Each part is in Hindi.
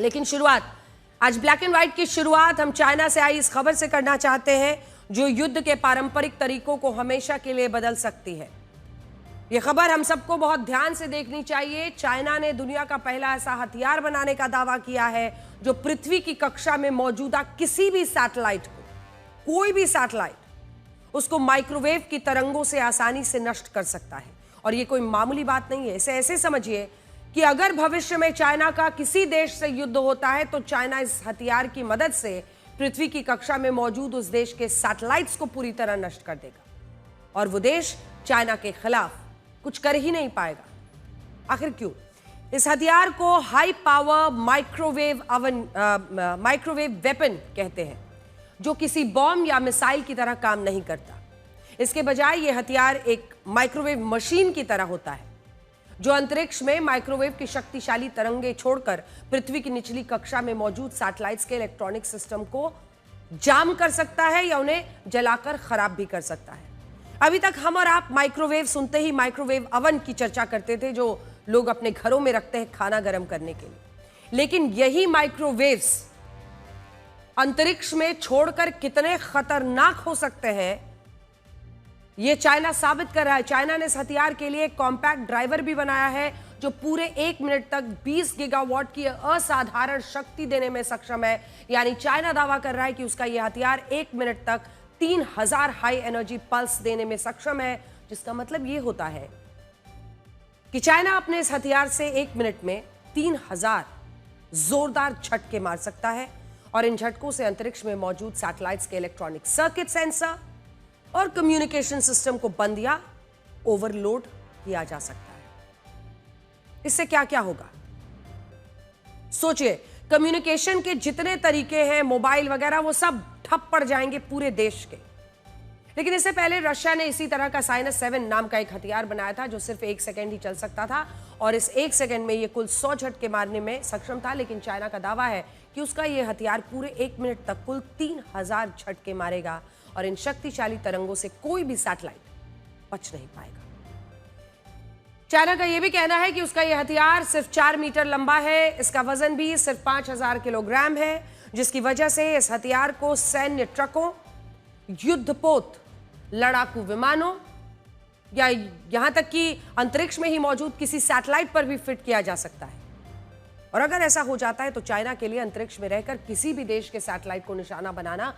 लेकिन शुरुआत आज ब्लैक एंड व्हाइट की शुरुआत हम चाइना से आई इस खबर से करना चाहते हैं जो युद्ध के पारंपरिक तरीकों को हमेशा के लिए बदल सकती है। यह खबर हम सबको बहुत ध्यान से देखनी चाहिए। चाइना ने दुनिया का पहला ऐसा हथियार बनाने का दावा किया है जो पृथ्वी की कक्षा में मौजूदा किसी भी सैटेलाइट को, कोई भी सैटेलाइट, उसको माइक्रोवेव की तरंगों से आसानी से नष्ट कर सकता है। और यह कोई मामूली बात नहीं है। इसे ऐसे समझिए कि अगर भविष्य में चाइना का किसी देश से युद्ध होता है तो चाइना इस हथियार की मदद से पृथ्वी की कक्षा में मौजूद उस देश के सैटेलाइट्स को पूरी तरह नष्ट कर देगा और वो देश चाइना के खिलाफ कुछ कर ही नहीं पाएगा। आखिर क्यों? इस हथियार को हाई पावर माइक्रोवेव वेपन कहते हैं जो किसी बॉम्ब या मिसाइल की तरह काम नहीं करता। इसके बजाय यह हथियार एक माइक्रोवेव मशीन की तरह होता है जो अंतरिक्ष में माइक्रोवेव की शक्तिशाली तरंगें छोड़कर पृथ्वी की निचली कक्षा में मौजूद सैटेलाइट्स के इलेक्ट्रॉनिक सिस्टम को जाम कर सकता है या उन्हें जलाकर खराब भी कर सकता है। अभी तक हम और आप माइक्रोवेव सुनते ही माइक्रोवेव अवन की चर्चा करते थे जो लोग अपने घरों में रखते हैं खाना गर्म करने के लिए। लेकिन यही माइक्रोवेव्स अंतरिक्ष में छोड़कर कितने खतरनाक हो सकते हैं यह चाइना साबित कर रहा है। चाइना ने इस हथियार के लिए एक कॉम्पैक्ट ड्राइवर भी बनाया है जो पूरे 1 मिनट तक 20 गीगावाट की असाधारण शक्ति देने में सक्षम है। यानी चाइना दावा कर रहा है कि उसका यह हथियार 1 मिनट तक 3000 हाई एनर्जी पल्स देने में सक्षम है, जिसका मतलब यह होता है कि चाइना अपने इस हथियार से 1 मिनट में 3000 जोरदार झटके मार सकता है और इन झटकों से अंतरिक्ष में मौजूद सैटेलाइट्स के इलेक्ट्रॉनिक सर्किट, सेंसर और कम्युनिकेशन सिस्टम को बंद या ओवरलोड किया जा सकता है। इससे क्या क्या होगा सोचिए। कम्युनिकेशन के जितने तरीके हैं, मोबाइल वगैरह, वो सब ठप पड़ जाएंगे पूरे देश के। लेकिन इससे पहले रशिया ने इसी तरह का साइनस 7 नाम का एक हथियार बनाया था जो सिर्फ 1 सेकंड ही चल सकता था और इस 1 सेकंड में यह कुल 100 झटके मारने में सक्षम था। लेकिन चाइना का दावा है कि उसका यह हथियार पूरे 1 मिनट तक कुल 3000 झटके मारेगा और इन शक्तिशाली तरंगों से कोई भी सैटेलाइट बच नहीं पाएगा। चाइना का यह भी कहना है कि उसका यह हथियार सिर्फ 4 मीटर लंबा है, इसका वजन भी सिर्फ 5000 किलोग्राम है, जिसकी वजह से इस हथियार को सैन्य ट्रकों, युद्धपोत लड़ाकू विमानों या यहां तक कि अंतरिक्ष में ही मौजूद किसी सैटेलाइट पर भी फिट किया जा सकता है। और अगर ऐसा हो जाता है तो चाइना के लिए अंतरिक्ष में रहकर किसी भी देश के सैटेलाइट को निशाना बनाना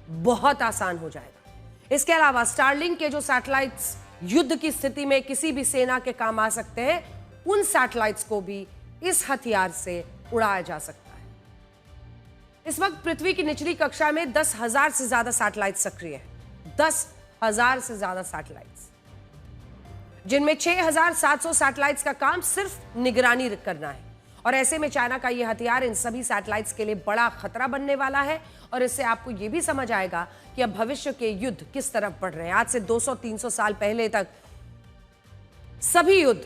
बहुत आसान हो जाएगा। इसके अलावा स्टारलिंक के जो सैटेलाइट्स युद्ध की स्थिति में किसी भी सेना के काम आ सकते हैं, उन सैटेलाइट्स को भी इस हथियार से उड़ाया जा सकता है। इस वक्त पृथ्वी की निचली कक्षा में 10,000 से ज्यादा सैटेलाइट सक्रिय हैं। 10,000 से ज्यादा सैटेलाइट्स, जिनमें 6,700 सैटेलाइट्स का काम सिर्फ निगरानी करना है। और ऐसे में चाइना का यह हथियार इन सभी सैटेलाइट्स के लिए बड़ा खतरा बनने वाला है और इससे आपको यह भी समझ आएगा कि अब भविष्य के युद्ध किस तरफ बढ़ रहे हैं। आज से 200-300 साल पहले तक सभी युद्ध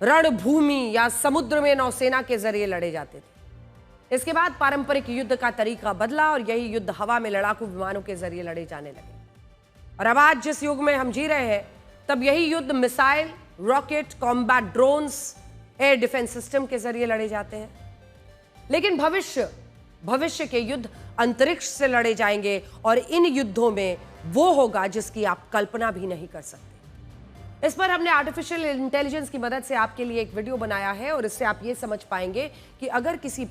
रणभूमि या समुद्र में नौसेना के जरिए लड़े जाते थे। इसके बाद पारंपरिक युद्ध का तरीका बदला और यही युद्ध हवा में लड़ाकू विमानों के जरिए लड़े जाने लगे। और अब आज जिस युग में हम जी रहे हैं, तब यही युद्ध missile, rocket, combat drones, air defence system के जरिए लड़े जाते हैं। लेकिन भविष्य के युद्ध अंतरिक्ष से लड़े जाएंगे और इन युद्धों में वो होगा जिसकी आप कल्पना भी नहीं कर सकते। इस पर हमने आर्टिफिशियल इंटेलिजेंस की मदद से आपके लिए एक वीडियो बनाया है और इससे आप ये समझ पाएंगे कि अगर किसी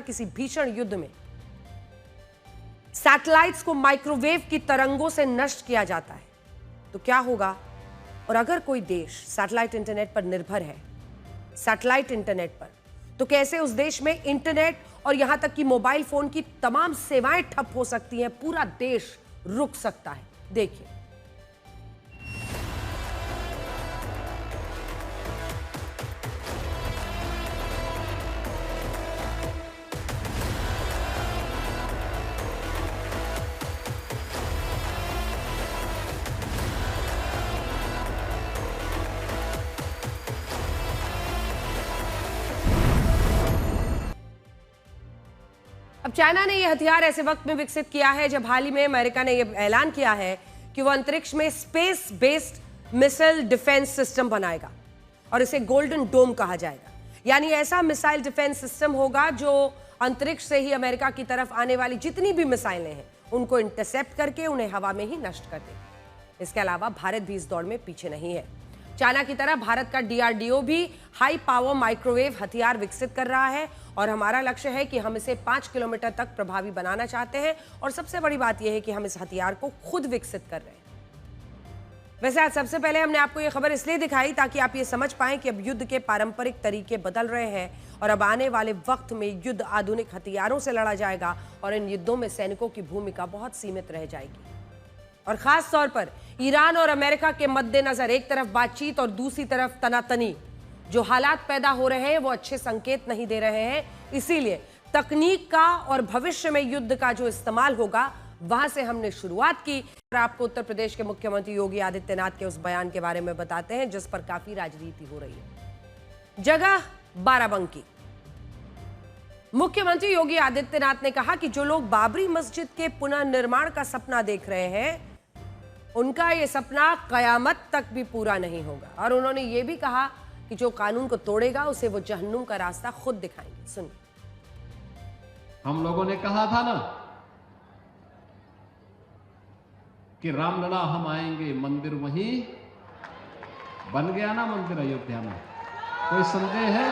किसी भीषण युद्ध में सैटेलाइट्स को माइक्रोवेव की तरंगों से नष्ट किया जाता है तो क्या होगा। और अगर कोई देश सैटेलाइट इंटरनेट पर निर्भर है, सैटेलाइट इंटरनेट पर, तो कैसे उस देश में इंटरनेट और यहां तक कि मोबाइल फोन की तमाम सेवाएं ठप हो सकती हैं, पूरा देश रुक सकता है। देखिए। अब चाइना ने यह हथियार ऐसे वक्त में विकसित किया है जब हाल ही में अमेरिका ने यह ऐलान किया है कि वह अंतरिक्ष में space based missile defence system बनाएगा और इसे गोल्डन डोम कहा जाएगा। यानी ऐसा मिसाइल डिफेंस सिस्टम होगा जो अंतरिक्ष से ही अमेरिका की तरफ आने वाली जितनी भी मिसाइलें हैं उनको इंटरसेप्ट करके उन्हें हवा में ही नष्ट कर दे। इसके अलावा भारत भी इस दौड़ में पीछे नहीं है। चाइना की तरह भारत का डीआरडीओ भी हाई पावर माइक्रोवेव हथियार विकसित कर रहा है और हमारा लक्ष्य है कि हम इसे 5 किलोमीटर तक प्रभावी बनाना चाहते हैं। और सबसे बड़ी बात यह है कि हम इस हथियार को खुद विकसित कर रहे हैं। वैसे आज सबसे पहले हमने आपको यह खबर इसलिए दिखाई ताकि आप ये समझ पाएं कि अब युद्ध के पारंपरिक तरीके बदल रहे हैं और अब आने वाले वक्त में युद्ध आधुनिक हथियारों से लड़ा जाएगा और इन युद्धों में सैनिकों की भूमिका बहुत सीमित रह जाएगी। और खास तौर पर ईरान और अमेरिका के मद्देनजर एक तरफ बातचीत और दूसरी तरफ तनातनी, जो हालात पैदा हो रहे हैं वो अच्छे संकेत नहीं दे रहे हैं। इसीलिए तकनीक का और भविष्य में युद्ध का जो इस्तेमाल होगा वहां से हमने शुरुआत की। आपको उत्तर प्रदेश के मुख्यमंत्री योगी आदित्यनाथ के उस बयान के बारे में बताते हैं जिस पर काफी राजनीति हो रही है। जगह बाराबंकी। मुख्यमंत्री योगी आदित्यनाथ ने कहा कि जो लोग बाबरी मस्जिद के पुनर्निर्माण का सपना देख रहे हैं उनका यह सपना कयामत तक भी पूरा नहीं होगा। और उन्होंने यह भी कहा कि जो कानून को तोड़ेगा उसे वो जहन्नुम का रास्ता खुद दिखाएंगे। सुनिए। हम लोगों ने कहा था ना कि रामलला हम आएंगे, मंदिर वहीं बन गया ना, मंदिर अयोध्या में। कोई संदेह है?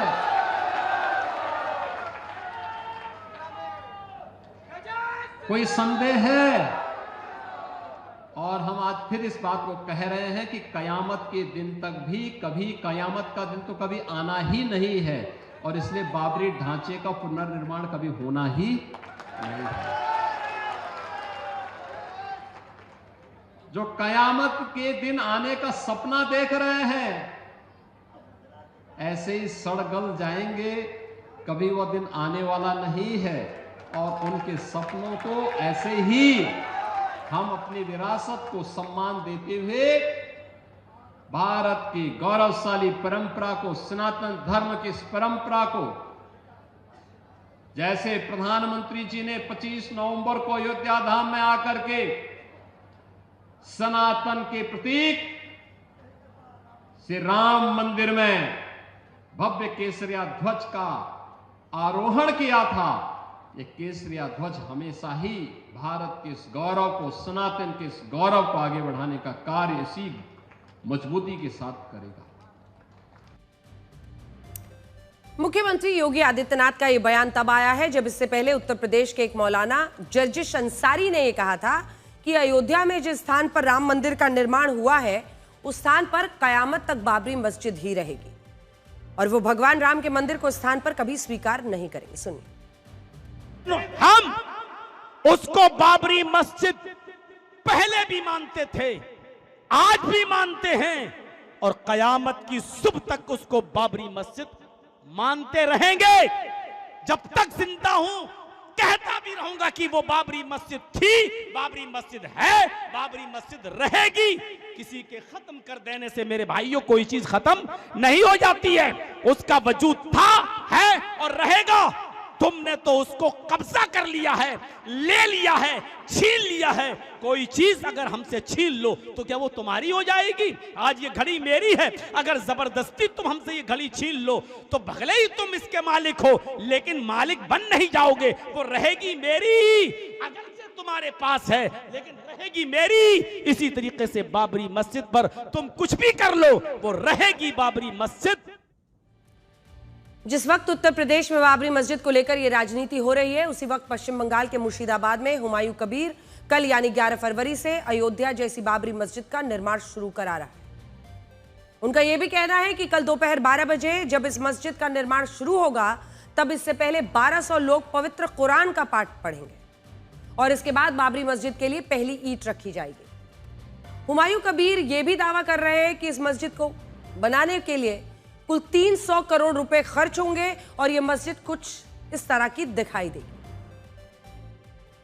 कोई संदेह है? और हम आज फिर इस बात को कह रहे हैं कि कयामत के दिन तक भी कभी, कयामत का दिन तो कभी आना ही नहीं है और इसलिए बाबरी ढांचे का पुनर्निर्माण कभी होना ही नहीं है। जो कयामत के दिन आने का सपना देख रहे हैं ऐसे ही सड़गल जाएंगे, कभी वो दिन आने वाला नहीं है। और उनके सपनों को ऐसे ही हम अपनी विरासत को सम्मान देते हुए भारत की गौरवशाली परंपरा को, सनातन धर्म की इस परंपरा को, जैसे प्रधानमंत्री जी ने 25 नवंबर को अयोध्या धाम में आकर के सनातन के प्रतीक श्री राम मंदिर में भव्य केसरिया ध्वज का आरोहण किया था। ये केसरिया ध्वज हमेशा ही भारत के इस गौरव को, सनातन के इस गौरव को आगे बढ़ाने का कार्य इसी मजबूती के साथ करेगा। मुख्यमंत्री योगी आदित्यनाथ का यह बयान तब आया है जब इससे पहले उत्तर प्रदेश के एक मौलाना जर्जिश अंसारी ने यह कहा था कि अयोध्या में जिस स्थान पर राम मंदिर का निर्माण हुआ है उस स्थान पर कयामत तक बाबरी मस्जिद ही रहेगी और वो भगवान राम के मंदिर को स्थान पर कभी स्वीकार नहीं करेंगे। सुनिए। हम उसको बाबरी मस्जिद पहले भी मानते थे, आज भी मानते हैं और कयामत की सुबह तक उसको बाबरी मस्जिद मानते रहेंगे। जब तक जिंदा हूं कहता भी रहूंगा कि वो बाबरी मस्जिद थी, बाबरी मस्जिद है, बाबरी मस्जिद रहेगी। किसी के खत्म कर देने से मेरे भाइयों कोई चीज खत्म नहीं हो जाती है। उसका वजूद था, है और रहेगा। तुमने तो उसको कब्जा कर लिया है, ले लिया है, छीन लिया है। कोई चीज अगर हमसे छीन लो तो क्या वो तुम्हारी हो जाएगी? आज ये घड़ी मेरी है, अगर जबरदस्ती तुम हमसे ये घड़ी छीन लो तो भले ही तुम इसके मालिक हो लेकिन मालिक बन नहीं जाओगे, वो रहेगी मेरी। अगर से तुम्हारे पास है लेकिन रहेगी मेरी। इसी तरीके से बाबरी मस्जिद पर तुम कुछ भी कर लो, वो रहेगी बाबरी मस्जिद। जिस वक्त उत्तर प्रदेश में बाबरी मस्जिद को लेकर यह राजनीति हो रही है उसी वक्त पश्चिम बंगाल के मुर्शिदाबाद में हुमायूं कबीर कल यानी 11 फरवरी से अयोध्या जैसी बाबरी मस्जिद का निर्माण शुरू करा रहा है। उनका यह भी कहना है कि कल दोपहर 12 बजे जब इस मस्जिद का निर्माण शुरू होगा तब इससे पहले 1200 लोग पवित्र कुरान का पाठ पढ़ेंगे और इसके बाद बाबरी मस्जिद के लिए पहली ईंट रखी जाएगी। हुमायूं कबीर यह भी दावा कर रहे हैं कि इस मस्जिद को बनाने के लिए कुल 300 करोड़ रुपए खर्च होंगे और यह मस्जिद कुछ इस तरह की दिखाई देगी।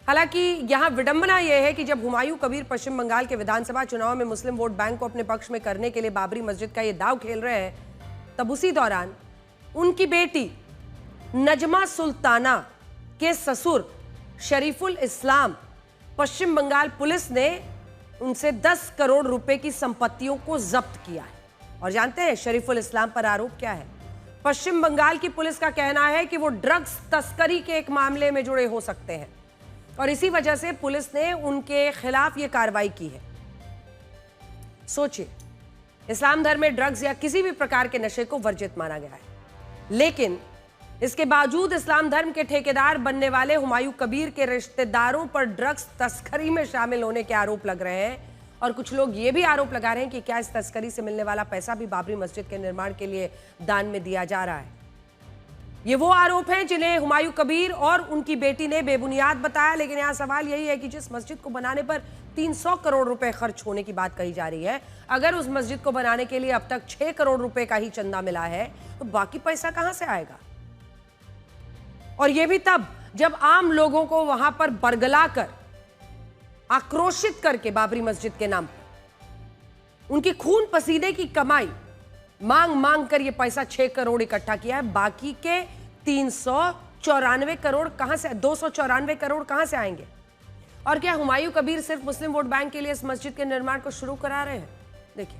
हालांकि यहां विडंबना यह है कि जब हुमायूं कबीर पश्चिम बंगाल के विधानसभा चुनाव में मुस्लिम वोट बैंक को अपने पक्ष में करने के लिए बाबरी मस्जिद का यह दांव खेल रहे हैं, तब उसी दौरान उनकी बेटी नजमा सुल्ताना के ससुर शरीफुल इस्लाम पश्चिम बंगाल पुलिस ने उनसे 10 करोड़ रुपए की संपत्तियों को जब्त किया है। और जानते हैं शरीफुल इस्लाम पर आरोप क्या है? पश्चिम बंगाल की पुलिस का कहना है कि वो ड्रग्स तस्करी के एक मामले में जुड़े हो सकते हैं और इसी वजह से पुलिस ने उनके खिलाफ ये कार्रवाई की है। सोचिए, इस्लाम धर्म में ड्रग्स या किसी भी प्रकार के नशे को वर्जित माना गया है, लेकिन इसके बावजूद इस्लाम धर्म के ठेकेदार बनने वाले हुमायूं कबीर के रिश्तेदारों पर ड्रग्स तस्करी में शामिल होने के आरोप लग रहे हैं। और कुछ लोग ये भी आरोप लगा रहे हैं कि क्या इस तस्करी से मिलने वाला पैसा भी बाबरी मस्जिद के निर्माण के लिए दान में दिया जा रहा है। ये वो आरोप हैं जिन्हें हुमायूं कबीर और उनकी बेटी ने बेबुनियाद बताया, लेकिन यहां सवाल यही है कि जिस मस्जिद को बनाने पर 300 करोड़ रुपए खर्च होने की बात कही जा रही है, अगर उस मस्जिद को बनाने के लिए अब तक 6 करोड़ रुपए का ही चंदा मिला है तो बाकी पैसा कहां से आएगा? और यह भी तब जब आम लोगों को वहां पर बरगलाकर आक्रोशित करके बाबरी मस्जिद के नाम पर उनकी खून पसीने की कमाई मांग मांग कर यह पैसा 6 करोड़ इकट्ठा किया है। बाकी के 394 करोड़ कहां से, 294 करोड़ कहां से आएंगे? और क्या हुमायूं कबीर सिर्फ मुस्लिम वोट बैंक के लिए इस मस्जिद के निर्माण को शुरू करा रहे हैं? देखिए,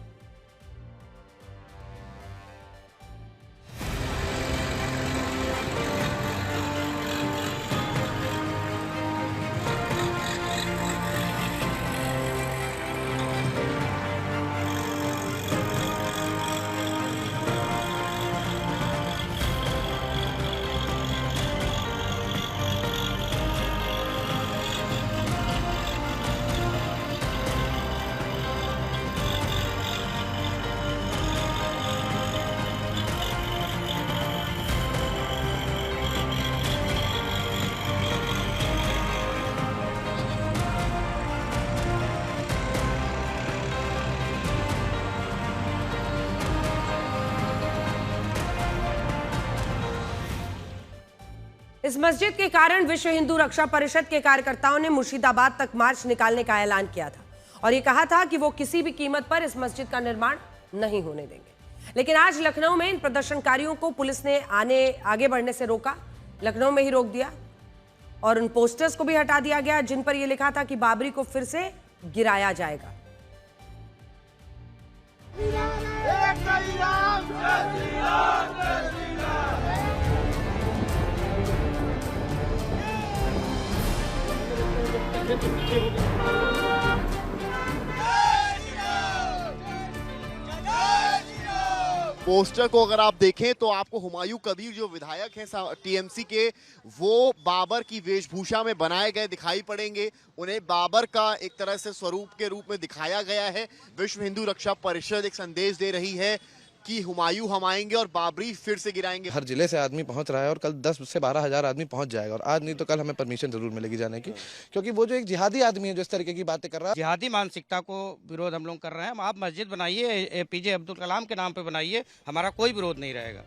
इस मस्जिद के कारण विश्व हिंदू रक्षा परिषद के कार्यकर्ताओं ने मुर्शिदाबाद तक मार्च निकालने का ऐलान किया था और ये कहा था कि वो किसी भी कीमत पर इस मस्जिद का निर्माण नहीं होने देंगे। लेकिन आज लखनऊ में इन प्रदर्शनकारियों को पुलिस ने आगे बढ़ने से रोका, लखनऊ में ही रोक दिया और उन पोस्टर्स को भी हटा दिया गया जिन पर यह लिखा था कि बाबरी को फिर से गिराया जाएगा। पोस्टर को अगर आप देखें तो आपको हुमायूं कबीर जो विधायक हैं टीएमसी के, वो बाबर की वेशभूषा में बनाए गए दिखाई पड़ेंगे। उन्हें बाबर का एक तरह से स्वरूप के रूप में दिखाया गया है। विश्व हिंदू रक्षा परिषद एक संदेश दे रही है कि हुमायूं हम आएंगे और बाबरी फिर से गिराएंगे। हर जिले से आदमी पहुंच रहा है और कल 10 से 12 हज़ार आदमी पहुंच जाएगा और आज नहीं तो कल हमें परमिशन जरूर मिलेगी जाने की, क्योंकि वो जो एक जिहादी आदमी है जो इस तरीके की बातें कर रहा है, जिहादी मानसिकता को विरोध हम लोग कर रहे हैं। आप मस्जिद बनाइए, एपीजे अब्दुल कलाम के नाम पे बनाइए, हमारा कोई विरोध नहीं रहेगा।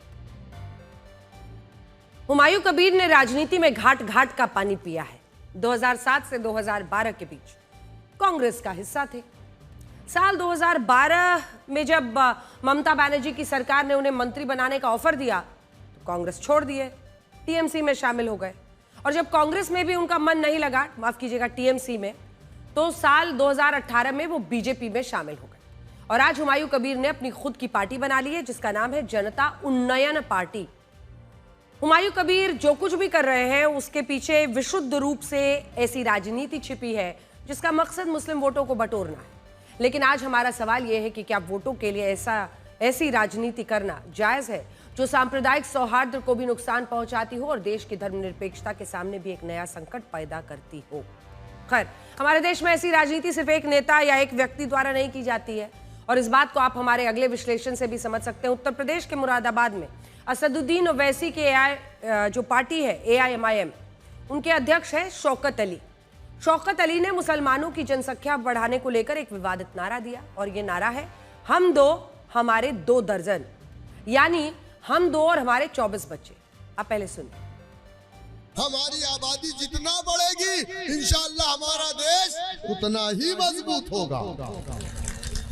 हुमायूं कबीर ने राजनीति में घाट घाट का पानी पिया है। 2007 से 2012 के बीच कांग्रेस का हिस्सा थे। साल 2012 में जब ममता बनर्जी की सरकार ने उन्हें मंत्री बनाने का ऑफर दिया तो कांग्रेस छोड़ दिए, टीएमसी में शामिल हो गए। और जब कांग्रेस में भी उनका मन नहीं लगा, माफ कीजिएगा टीएमसी में, तो साल 2018 में वो बीजेपी में शामिल हो गए। और आज हुमायूं कबीर ने अपनी खुद की पार्टी बना ली है जिसका नाम है जनता उन्नयन पार्टी। हुमायूं कबीर जो कुछ भी कर रहे हैं उसके पीछे विशुद्ध रूप से ऐसी राजनीति छिपी है जिसका मकसद मुस्लिम वोटों को बटोरना है। लेकिन आज हमारा सवाल यह है कि क्या वोटों के लिए ऐसी राजनीति करना जायज है जो सांप्रदायिक सौहार्द को भी नुकसान पहुंचाती हो और देश की धर्मनिरपेक्षता के सामने भी एक नया संकट पैदा करती हो। खैर, हमारे देश में ऐसी राजनीति सिर्फ एक नेता या एक व्यक्ति द्वारा नहीं की जाती है और इस बात को आप हमारे अगले विश्लेषण से भी समझ सकते हैं। उत्तर प्रदेश के मुरादाबाद में असदुद्दीन ओवैसी के जो पार्टी है AIMIM, उनके अध्यक्ष है शौकत अली। शौकत अली ने मुसलमानों की जनसंख्या बढ़ाने को लेकर एक विवादित नारा दिया और यह नारा है हम दो हमारे 2 दर्जन, यानी हम 2 और हमारे 24 बच्चे। आप पहले सुनिए। हमारी आबादी जितना बढ़ेगी इंशाअल्लाह हमारा देश उतना ही मजबूत होगा।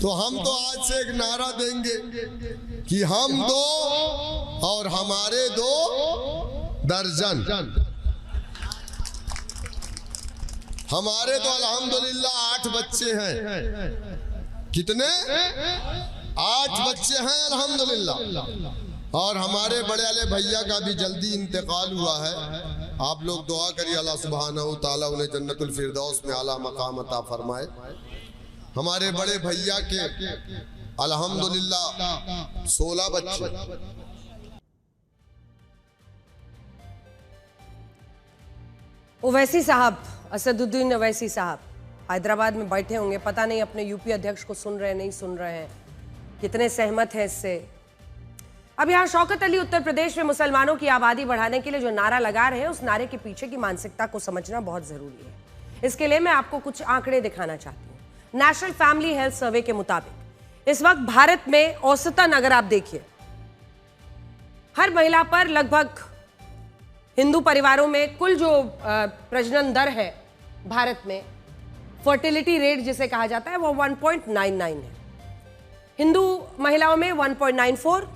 तो हम तो आज से एक नारा देंगे कि हम 2 और हमारे 2 दर्जन। हमारे तो अल्हम्दुलिल्लाह 8 बच्चे हैं। कितने? 8 बच्चे हैं अल्हम्दुलिल्लाह। और हमारे बड़े वाले भैया का भी जल्दी इंतकाल हुआ है। आप लोग दुआ करिए अल्लाह सुब्हानहू तआला उन्हें जन्नतुल फिरदौस में आला मकाम अता फरमाए। हमारे बड़े भैया के अल्हम्दुलिल्लाह 16 बच्चे। ओवैसी साहब, असदुद्दीन ओवैसी साहब हैदराबाद में बैठे होंगे, पता नहीं अपने यूपी अध्यक्ष को सुन रहे हैं नहीं सुन रहे हैं, कितने सहमत हैं इससे। अब यहाँ शौकत अली उत्तर प्रदेश में मुसलमानों की आबादी बढ़ाने के लिए जो नारा लगा रहे हैं, उस नारे के पीछे की मानसिकता को समझना बहुत जरूरी है। इसके लिए मैं आपको कुछ आंकड़े दिखाना चाहती हूँ। नेशनल फैमिली हेल्थ सर्वे के मुताबिक इस वक्त भारत में औसतन अगर आप देखिए, हर महिला पर लगभग हिंदू परिवारों में कुल जो प्रजनन दर है भारत में, फर्टिलिटी रेट जिसे कहा जाता है, वो 1.99 है। हिंदू महिलाओं में 1.94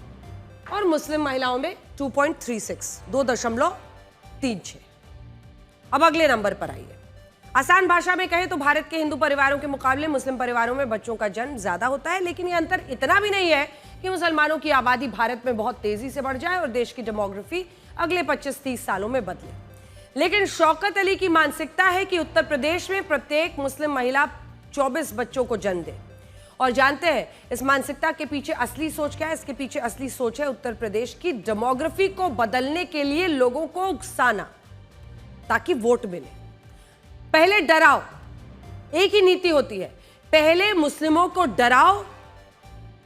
और मुस्लिम महिलाओं में 2.36, 2.36। अब अगले नंबर पर आइए। आसान भाषा में कहें तो भारत के हिंदू परिवारों के मुकाबले मुस्लिम परिवारों में बच्चों का जन्म ज्यादा होता है, लेकिन यह अंतर इतना भी नहीं है कि मुसलमानों की आबादी भारत में बहुत तेजी से बढ़ जाए और देश की डेमोग्राफी अगले 25-30 सालों में बदले। लेकिन शौकत अली की मानसिकता है कि उत्तर प्रदेश में प्रत्येक मुस्लिम महिला 24 बच्चों को जन्म दे। और जानते हैं इस मानसिकता के पीछे असली सोच क्या है? इसके पीछे असली सोच है उत्तर प्रदेश की डेमोग्राफी को बदलने के लिए लोगों को उकसाना ताकि वोट मिले। पहले डराओ, एक ही नीति होती है, पहले मुस्लिमों को डराओ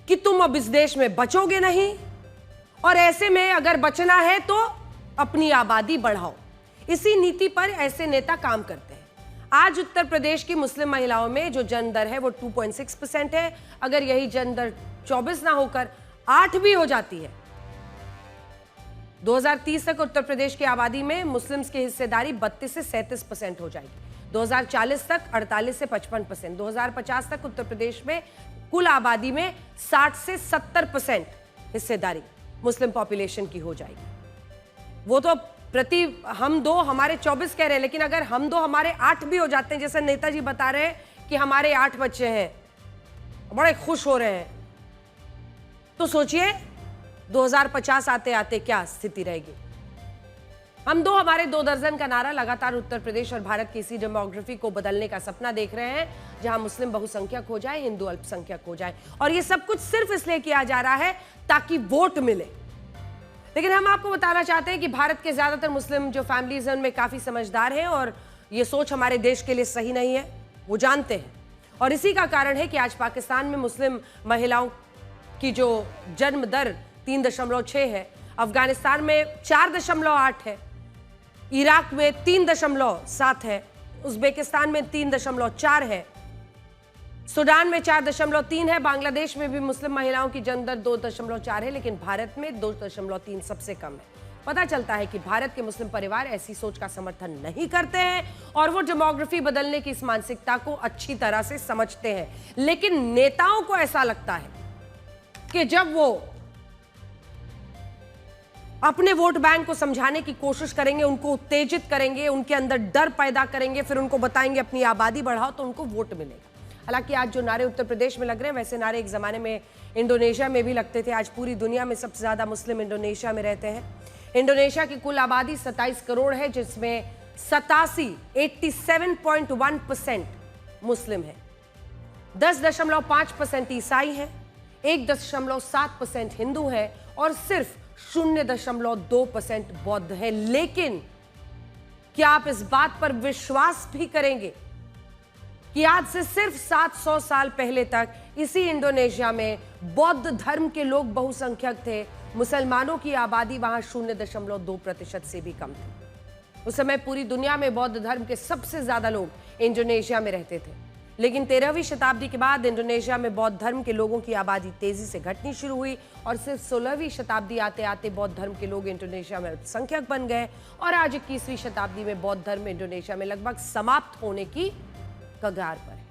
कि तुम अब इस देश में बचोगे नहीं, और ऐसे में अगर बचना है तो अपनी आबादी बढ़ाओ। इसी नीति पर ऐसे नेता काम करते हैं। आज उत्तर प्रदेश की मुस्लिम महिलाओं में जो जन्म दर है वो 2.6% है। अगर यही जन्म दर 24 ना होकर 8 भी हो जाती है, 2030 तक उत्तर प्रदेश की आबादी में मुस्लिम्स की हिस्सेदारी 32 से 37% हो जाएगी। 2040 तक 48 से 55%, 2050 तक उत्तर प्रदेश में कुल आबादी में 60 से 70% हिस्सेदारी मुस्लिम पॉपुलेशन की हो जाएगी। वो तो प्रति हम दो हमारे 24 कह रहे हैं, लेकिन अगर हम दो हमारे 8 भी हो जाते हैं, जैसे नेताजी बता रहे हैं कि हमारे 8 बच्चे हैं, बड़े खुश हो रहे हैं, तो सोचिए 2050 आते आते क्या स्थिति रहेगी। हम दो हमारे 2 दर्जन का नारा लगातार उत्तर प्रदेश और भारत की इसी डेमोग्राफी को बदलने का सपना देख रहे हैं, जहां मुस्लिम बहुसंख्यक हो जाए, हिंदू अल्पसंख्यक हो जाए, और ये सब कुछ सिर्फ इसलिए किया जा रहा है ताकि वोट मिले। लेकिन हम आपको बताना चाहते हैं कि भारत के ज्यादातर मुस्लिम जो फैमिलीज हैं उनमें काफी समझदार हैं, और ये सोच हमारे देश के लिए सही नहीं है, वो जानते हैं। और इसी का कारण है कि आज पाकिस्तान में मुस्लिम महिलाओं की जो जन्म दर 3.6 है, अफगानिस्तान में 4.8 है, इराक में 3.7 है, उज्बेकिस्तान में 3.4 है, सूडान में 4.3 है, बांग्लादेश में भी मुस्लिम महिलाओं की जन्म दर 2.4 है, लेकिन भारत में 2.3 सबसे कम है। पता चलता है कि भारत के मुस्लिम परिवार ऐसी सोच का समर्थन नहीं करते हैं और वो डेमोग्राफी बदलने की इस मानसिकता को अच्छी तरह से समझते हैं। लेकिन नेताओं को ऐसा लगता है कि जब वो अपने वोट बैंक को समझाने की कोशिश करेंगे, उनको उत्तेजित करेंगे, उनके अंदर डर पैदा करेंगे, फिर उनको बताएंगे अपनी आबादी बढ़ाओ, तो उनको वोट मिलेगा। हालांकि आज जो नारे उत्तर प्रदेश में लग रहे हैं, वैसे नारे एक ज़माने में इंडोनेशिया में भी लगते थे। आज पूरी दुनिया में सबसे ज़्यादा मुस्लिम इंडोनेशिया में रहते हैं। इंडोनेशिया की कुल आबादी 27 करोड़ है, जिसमें 87.1% मुस्लिम है, 10.5% ईसाई है, 1.7% हिंदू है और सिर्फ 0.2% बौद्ध है। लेकिन क्या आप इस बात पर विश्वास भी करेंगे कि आज से सिर्फ 700 साल पहले तक इसी इंडोनेशिया में बौद्ध धर्म के लोग बहुसंख्यक थे। मुसलमानों की आबादी वहां 0.2% से भी कम थी। उस समय पूरी दुनिया में बौद्ध धर्म के सबसे ज्यादा लोग इंडोनेशिया में रहते थे। लेकिन 13वीं शताब्दी के बाद इंडोनेशिया में बौद्ध धर्म के लोगों की आबादी तेजी से घटनी शुरू हुई और सिर्फ 16वीं शताब्दी आते आते बौद्ध धर्म के लोग इंडोनेशिया में अल्पसंख्यक बन गए और आज 21वीं शताब्दी में बौद्ध धर्म इंडोनेशिया में लगभग समाप्त होने की कगार पर है।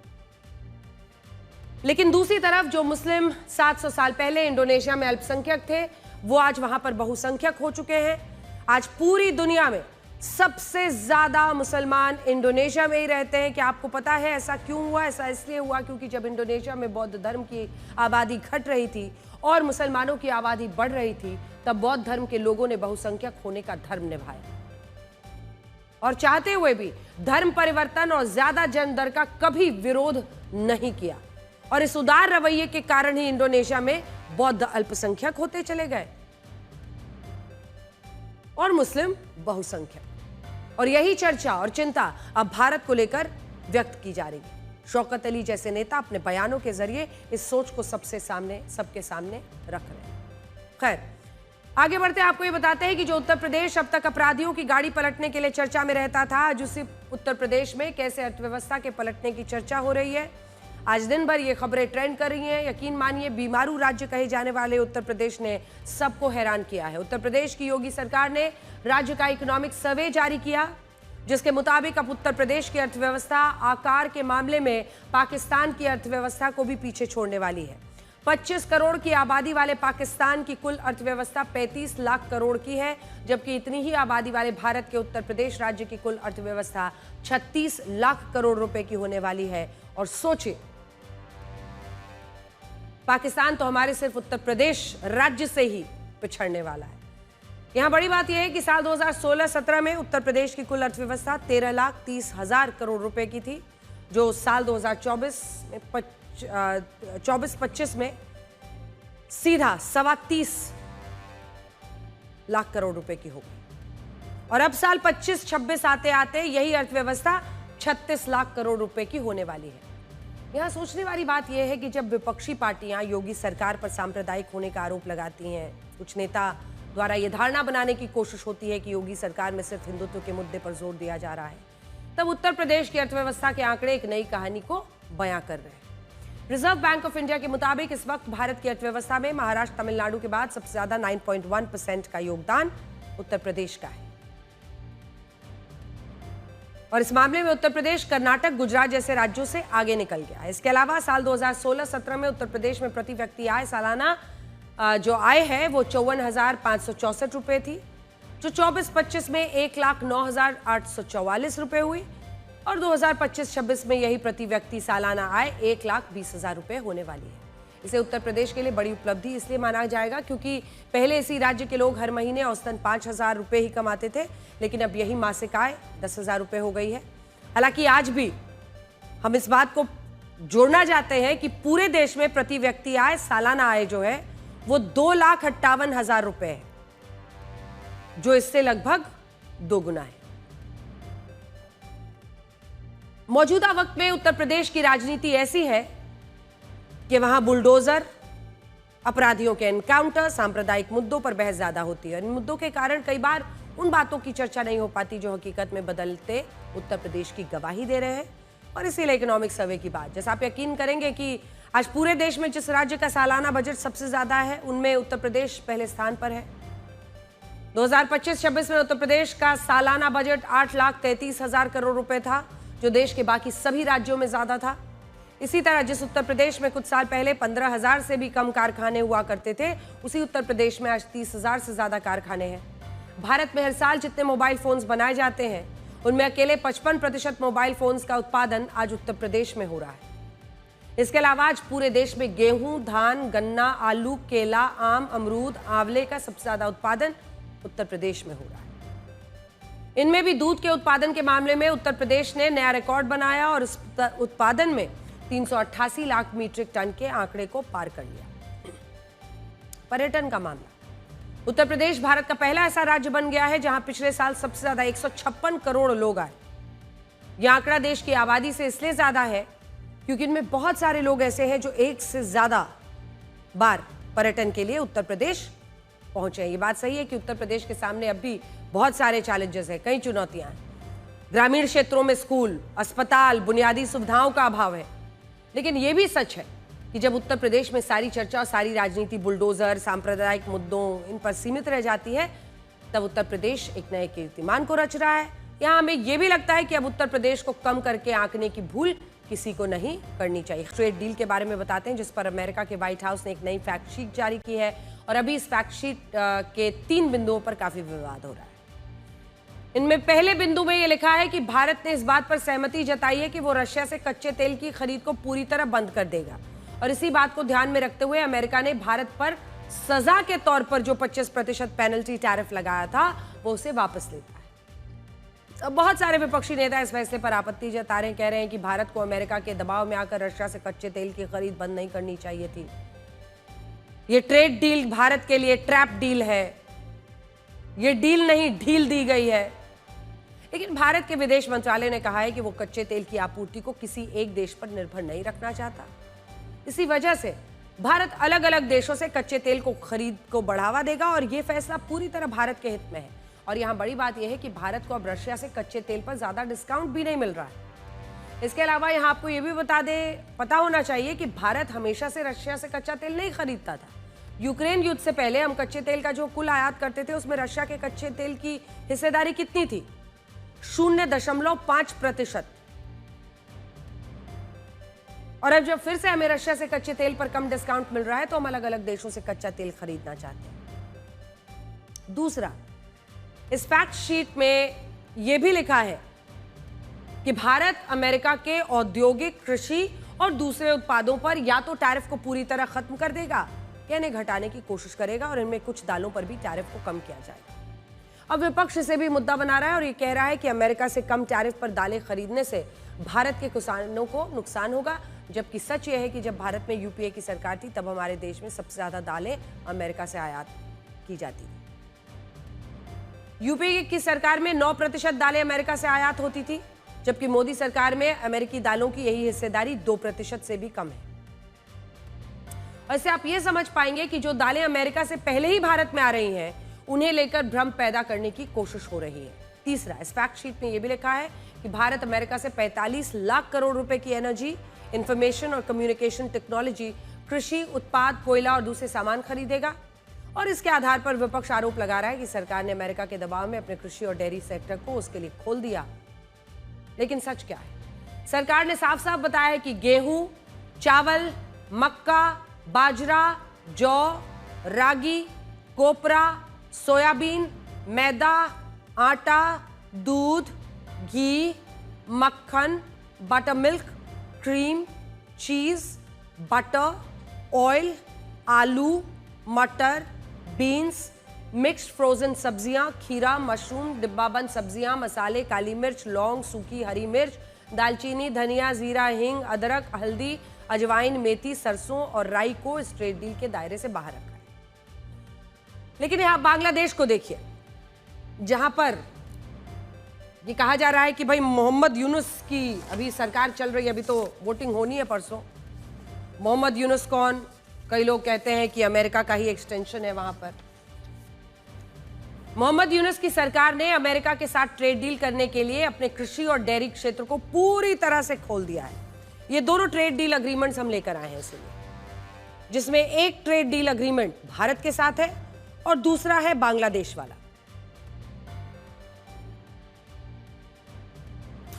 लेकिन दूसरी तरफ जो मुस्लिम 700 साल पहले इंडोनेशिया में अल्पसंख्यक थे, वो आज वहां पर बहुसंख्यक हो चुके हैं। आज पूरी दुनिया में सबसे ज्यादा मुसलमान इंडोनेशिया में ही रहते हैं। क्या आपको पता है ऐसा क्यों हुआ? ऐसा इसलिए हुआ क्योंकि जब इंडोनेशिया में बौद्ध धर्म की आबादी घट रही थी और मुसलमानों की आबादी बढ़ रही थी, तब बौद्ध धर्म के लोगों ने बहुसंख्यक होने का धर्म निभाया और चाहते हुए भी धर्म परिवर्तन और ज्यादा जन दर का कभी विरोध नहीं किया। और इस उदार रवैये के कारण ही इंडोनेशिया में बौद्ध अल्पसंख्यक होते चले गए और मुस्लिम बहुसंख्यक। और यही चर्चा और चिंता अब भारत को लेकर व्यक्त की जा रही है। शौकत अली जैसे नेता अपने बयानों के जरिए इस सोच को सबके सामने रख रहे हैं। खैर, आगे बढ़ते आपको ये बताते हैं कि जो उत्तर प्रदेश अब तक अपराधियों की गाड़ी पलटने के लिए चर्चा में रहता था, आज उसी उत्तर प्रदेश में कैसे अर्थव्यवस्था के पलटने की चर्चा हो रही है। आज दिन भर ये खबरें ट्रेंड कर रही हैं। यकीन मानिए, बीमारू राज्य कहे जाने वाले उत्तर प्रदेश ने सबको हैरान किया है। उत्तर प्रदेश की योगी सरकार ने राज्य का इकोनॉमिक सर्वे जारी किया, जिसके मुताबिक अब उत्तर प्रदेश की अर्थव्यवस्था आकार के मामले में पाकिस्तान की अर्थव्यवस्था को भी पीछे छोड़ने वाली है। 25 करोड़ की आबादी वाले पाकिस्तान की कुल अर्थव्यवस्था 35 लाख करोड़ की है, जबकि इतनी ही आबादी वाले भारत के उत्तर प्रदेश राज्य की कुल अर्थव्यवस्था 36 लाख करोड़ रुपए की होने वाली है। और सोचिए, पाकिस्तान तो हमारे सिर्फ उत्तर प्रदेश राज्य से ही पिछड़ने वाला है। यहां बड़ी बात यह है कि साल 2016-17 में उत्तर प्रदेश की कुल अर्थव्यवस्था 13,30,000 करोड़ रुपए की थी, जो साल 2024-25 में सीधा 30 लाख करोड़ रुपए की हो गई। और अब साल 25-26 आते आते यही अर्थव्यवस्था 36 लाख करोड़ रुपए की होने वाली है। यहां सोचने वाली बात यह है कि जब विपक्षी पार्टियां योगी सरकार पर सांप्रदायिक होने का आरोप लगाती हैं, कुछ नेता द्वारा यह धारणा बनाने की कोशिश होती है कि योगी सरकार में सिर्फ हिंदुत्व के मुद्दे पर जोर दिया जा रहा है, तब उत्तर प्रदेश की अर्थव्यवस्था के आंकड़े एक नई कहानी को बयां कर रहे हैं। रिजर्व बैंक ऑफ इंडिया के मुताबिक इस वक्त भारत की अर्थव्यवस्था में महाराष्ट्र, तमिलनाडु के बाद सबसे ज्यादा 9.1% का योगदान उत्तर प्रदेश का है। और इस मामले में उत्तर प्रदेश कर्नाटक, गुजरात जैसे राज्यों से आगे निकल गया है। इसके अलावा साल 2016-17 में उत्तर प्रदेश में प्रति व्यक्ति आय सालाना जो आय है वो 54,564 रुपए थी, जो 24-25 में 1,09,844 रुपए हुई और 2025-26 में यही प्रति व्यक्ति सालाना आय 1,20,000 रुपए होने वाली है। इसे उत्तर प्रदेश के लिए बड़ी उपलब्धि इसलिए माना जाएगा क्योंकि पहले इसी राज्य के लोग हर महीने औसतन 5,000 रुपए ही कमाते थे, लेकिन अब यही मासिक आय 10,000 रुपए हो गई है। हालांकि आज भी हम इस बात को जोड़ना चाहते हैं कि पूरे देश में प्रति व्यक्ति आय सालाना आय जो है वो 2,58,000 रुपए है, जो इससे लगभग दोगुना है। मौजूदा वक्त में उत्तर प्रदेश की राजनीति ऐसी है कि वहां बुलडोजर, अपराधियों के एनकाउंटर, सांप्रदायिक मुद्दों पर बहस ज्यादा होती है। इन मुद्दों के कारण कई बार उन बातों की चर्चा नहीं हो पाती जो हकीकत में बदलते उत्तर प्रदेश की गवाही दे रहे हैं। और इसीलिए इकोनॉमिक सर्वे की बात, जैसा आप यकीन करेंगे कि आज पूरे देश में जिस राज्य का सालाना बजट सबसे ज्यादा है, उनमें उत्तर प्रदेश पहले स्थान पर है। 2025-26 में उत्तर प्रदेश का सालाना बजट 8,33,000 करोड़ रुपए था, जो देश के बाकी सभी राज्यों में ज्यादा था। इसी तरह जिस उत्तर प्रदेश में कुछ साल पहले 15,000 से भी कम कारखाने हुआ करते थे, उसी उत्तर प्रदेश में आज 30,000 से ज्यादा कारखाने हैं। भारत में हर साल जितने मोबाइल फोन्स बनाए जाते हैं, उनमें अकेले 55% मोबाइल फोन्स का उत्पादन आज उत्तर प्रदेश में हो रहा है। इसके अलावा आज पूरे देश में गेहूं, धान, गन्ना, आलू, केला, आम, अमरूद, आंवले का सबसे ज्यादा उत्पादन उत्तर प्रदेश में हो रहा है। इनमें भी दूध के उत्पादन के मामले में उत्तर प्रदेश ने नया रिकॉर्ड बनाया और इस उत्पादन में 388 लाख मीट्रिक टन के आंकड़े को पार कर लिया। पर्यटन का मामला, उत्तर प्रदेश भारत का पहला ऐसा राज्य बन गया है जहां पिछले साल सबसे ज्यादा 156 करोड़ लोग आए। यह आंकड़ा देश की आबादी से इसलिए ज्यादा है क्योंकि इनमें बहुत सारे लोग ऐसे हैं जो एक से ज्यादा बार पर्यटन के लिए उत्तर प्रदेश पहुंचे हैं। ये बात सही है कि उत्तर प्रदेश के सामने अब भी बहुत सारे चैलेंजेस हैं, कई चुनौतियां हैं। ग्रामीण क्षेत्रों में स्कूल, अस्पताल, बुनियादी सुविधाओं का अभाव है। लेकिन यह भी सच है कि जब उत्तर प्रदेश में सारी चर्चा और सारी राजनीति बुलडोजर, सांप्रदायिक मुद्दों, इन पर सीमित रह जाती है, तब उत्तर प्रदेश एक नए कीर्तिमान को रच रहा है। यहां हमें यह भी लगता है कि अब उत्तर प्रदेश को कम करके आंकने की भूल किसी को नहीं करनी चाहिए। ट्रेड डील के बारे में बताते हैं, जिस पर अमेरिका के व्हाइट हाउस ने एक नई फैक्ट शीट जारी की है और अभी इस फैक्ट शीट के 3 बिंदुओं पर काफी विवाद हो रहा है। इनमें पहले बिंदु में यह लिखा है कि भारत ने इस बात पर सहमति जताई है कि वो रशिया से कच्चे तेल की खरीद को पूरी तरह बंद कर देगा और इसी बात को ध्यान में रखते हुए अमेरिका ने भारत पर सजा के तौर पर जो 25% पेनल्टी टैरिफ लगाया था वो उसे वापस लेता है। अब बहुत सारे विपक्षी नेता इस फैसले पर आपत्ति जता रहे हैं, कह रहे हैं कि भारत को अमेरिका के दबाव में आकर रशिया से कच्चे तेल की खरीद बंद नहीं करनी चाहिए थी। ये ट्रेड डील भारत के लिए ट्रैप डील है, ये डील नहीं ढील दी गई है। लेकिन भारत के विदेश मंत्रालय ने कहा है कि वो कच्चे तेल की आपूर्ति को किसी एक देश पर निर्भर नहीं रखना चाहता। इसी वजह से भारत अलग अलग देशों से कच्चे तेल को खरीद को बढ़ावा देगा और यह फैसला पूरी तरह भारत के हित में है। और यहां बड़ी बात यह है कि भारत को अब रशिया से कच्चे तेल पर ज्यादा डिस्काउंट भी नहीं मिल रहा है। इसके अलावा यहां आपको यह भी पता होना चाहिए कि भारत हमेशा से रशिया से कच्चा तेल नहीं खरीदता था। यूक्रेन युद्ध से पहले हम कच्चे तेल का जो कुल आयात करते थे उसमें रशिया के कच्चे तेल की हिस्सेदारी कितनी थी? 0.5%। और अब जब फिर से हमें रशिया से कच्चे तेल पर कम डिस्काउंट मिल रहा है तो हम अलग अलग देशों से कच्चा तेल खरीदना चाहते हैं। दूसरा, इस फैक्ट शीट में यह भी लिखा है कि भारत अमेरिका के औद्योगिक, कृषि और दूसरे उत्पादों पर या तो टैरिफ को पूरी तरह खत्म कर देगा या इन्हें घटाने की कोशिश करेगा और इनमें कुछ दालों पर भी टैरिफ को कम किया जाएगा। अब विपक्ष इसे भी मुद्दा बना रहा है और ये कह रहा है कि अमेरिका से कम टैरिफ पर दालें खरीदने से भारत के किसानों को नुकसान होगा, जबकि सच यह है कि जब भारत में यूपीए की सरकार थी तब हमारे देश में सबसे ज्यादा दालें अमेरिका से आयात की जाती थी। यूपीए की सरकार में 9% दालें अमेरिका से आयात होती थी, जबकि मोदी सरकार में अमेरिकी दालों की यही हिस्सेदारी 2% से भी कम है। और इससे आप ये समझ पाएंगे कि जो दालें अमेरिका से पहले ही भारत में आ रही हैं उन्हें लेकर भ्रम पैदा करने की कोशिश हो रही है। तीसरा, इस फैक्ट शीट में यह भी लिखा है कि भारत अमेरिका से 45 लाख करोड़ रुपए की एनर्जी, इंफॉर्मेशन और कम्युनिकेशन टेक्नोलॉजी, कृषि उत्पाद, कोयला और दूसरे सामान खरीदेगा। और इसके आधार पर विपक्ष आरोप लगा रहा है कि सरकार ने अमेरिका के दबाव में अपने कृषि और डेयरी सेक्टर को उसके लिए खोल दिया। लेकिन सच क्या है? सरकार ने साफ साफ बताया है कि गेहूं, चावल, मक्का, बाजरा, जौ, रागी, कोपरा, सोयाबीन, मैदा, आटा, दूध, घी, मक्खन, बटर मिल्क, क्रीम, चीज, बटर, ऑयल, आलू, मटर, बीन्स, मिक्स्ड फ्रोजन सब्जियां, खीरा, मशरूम, डिब्बाबंद सब्जियां, मसाले, काली मिर्च, लौंग, सूखी हरी मिर्च, दालचीनी, धनिया, जीरा, हींग, अदरक, हल्दी, अजवाइन, मेथी, सरसों और राई को इस ट्रेड डील के दायरे से बाहर रखा है। लेकिन यहां बांग्लादेश को देखिए, जहां पर ये कहा जा रहा है कि भाई मोहम्मद यूनुस की अभी सरकार चल रही है, अभी तो वोटिंग होनी है परसों। मोहम्मद यूनुस कौन? कई लोग कहते हैं कि अमेरिका का ही एक्सटेंशन है वहां पर। मोहम्मद यूनुस की सरकार ने अमेरिका के साथ ट्रेड डील करने के लिए अपने कृषि और डेयरी क्षेत्र को पूरी तरह से खोल दिया है। ये दोनों ट्रेड डील अग्रीमेंट्स हम लेकर आए हैं इसलिए, जिसमें एक ट्रेड डील अग्रीमेंट भारत के साथ है और दूसरा है बांग्लादेश वाला।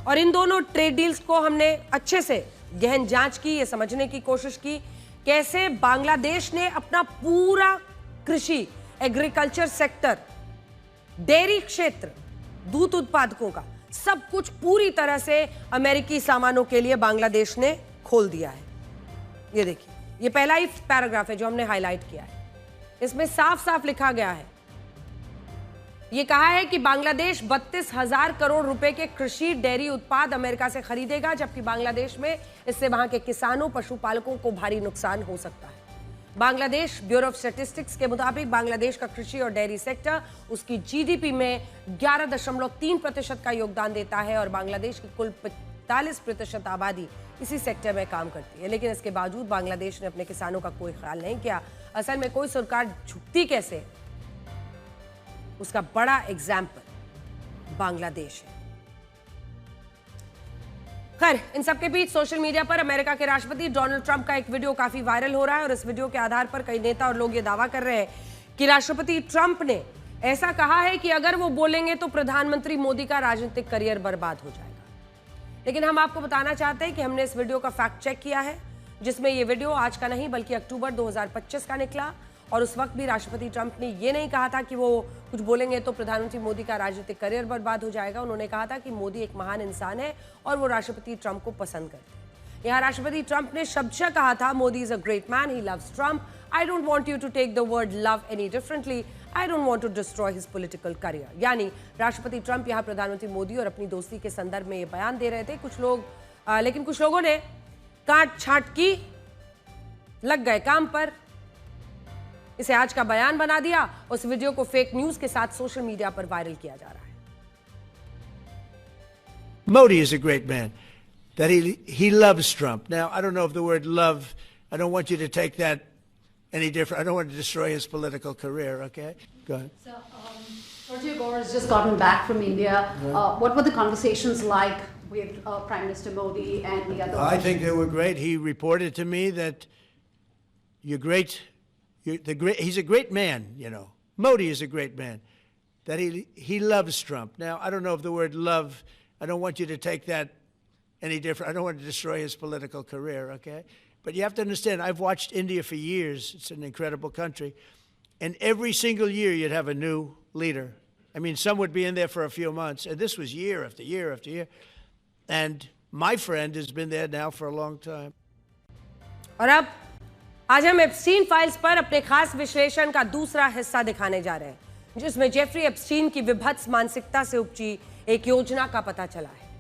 और इन दोनों ट्रेड डील्स को हमने अच्छे से गहन जांच की, ये समझने की कोशिश की कैसे बांग्लादेश ने अपना पूरा कृषि, एग्रीकल्चर सेक्टर, डेयरी क्षेत्र, दूध उत्पादकों का सब कुछ पूरी तरह से अमेरिकी सामानों के लिए बांग्लादेश ने खोल दिया है। ये देखिए, ये पहला ही पैराग्राफ है जो हमने हाईलाइट किया है। इसमें साफ साफ लिखा गया है, ये कहा है कि बांग्लादेश 32,000 करोड़ रुपए के कृषि डेयरी उत्पाद अमेरिका से खरीदेगा, जबकि बांग्लादेश में इससे वहां के किसानों, पशुपालकों को भारी नुकसान हो सकता है। बांग्लादेश ब्यूरो ऑफ स्टैटिस्टिक्स के मुताबिक बांग्लादेश का कृषि और डेयरी सेक्टर उसकी जीडीपी में 11.3% का योगदान देता है और बांग्लादेश की कुल 45% आबादी इसी सेक्टर में काम करती है। लेकिन इसके बावजूद बांग्लादेश ने अपने किसानों का कोई ख्याल नहीं किया। असल में कोई सरकार झुकती कैसे, उसका बड़ा एग्जाम्पल बांग्लादेश है। खैर, इन सबके बीच सोशल मीडिया पर अमेरिका के राष्ट्रपति डोनाल्ड ट्रंप का एक वीडियो काफी वायरल हो रहा है और इस वीडियो के आधार पर कई नेता और लोग ये दावा कर रहे हैं कि राष्ट्रपति ट्रंप ने ऐसा कहा है कि अगर वो बोलेंगे तो प्रधानमंत्री मोदी का राजनीतिक करियर बर्बाद हो जाएगा। लेकिन हम आपको बताना चाहते हैं कि हमने इस वीडियो का फैक्ट चेक किया है, जिसमें यह वीडियो आज का नहीं बल्कि अक्टूबर 2025 का निकला और उस वक्त भी राष्ट्रपति ट्रंप ने ये नहीं कहा था कि वो कुछ बोलेंगे तो प्रधानमंत्री मोदी का राजनीतिक करियर बर्बाद हो जाएगा। उन्होंने कहा था कि मोदी एक महान इंसान है और वो राष्ट्रपति ट्रंप को पसंद करते हैं। यहाँ राष्ट्रपति ट्रंप ने शब्दशः कहा था, Modi is a great man, he loves Trump, I don't want you to take the word love any differently, I don't want to destroy his political career. यानी राष्ट्रपति ट्रंप यहाँ प्रधानमंत्री मोदी और अपनी दोस्ती के संदर्भ में ये बयान दे रहे थे। लेकिन कुछ लोगों ने काट छांट की, लग गए काम पर, इसे आज का बयान बना दिया। उस वीडियो को फेक न्यूज के साथ सोशल मीडिया पर वायरल किया जा रहा है। Modi is a great man. That he loves Trump. Now, I don't know if the word love, I don't want you to take that any different. I don't want to destroy his political career, okay? Go ahead. So, Roger Gore has just gotten back from India. What were the conversations like with Prime Minister Modi and the other? I think they were great. He reported to me that he's a great man, you know. Modi is a great man. That he loves Trump. Now, I don't know if the word love, I don't want you to take that any different. I don't want to destroy his political career, okay? But you have to understand, I've watched India for years. It's an incredible country. And every single year you'd have a new leader. I mean, some would be in there for a few months. And this was year after year after year. And my friend has been there now for a long time. और अब आज हम एप्स्टीन फाइल्स पर अपने खास विश्लेषण का दूसरा हिस्सा दिखाने जा रहे हैं, जिसमें जेफरी एप्स्टीन की विभत्स मानसिकता से उपजी एक योजना का पता चला है।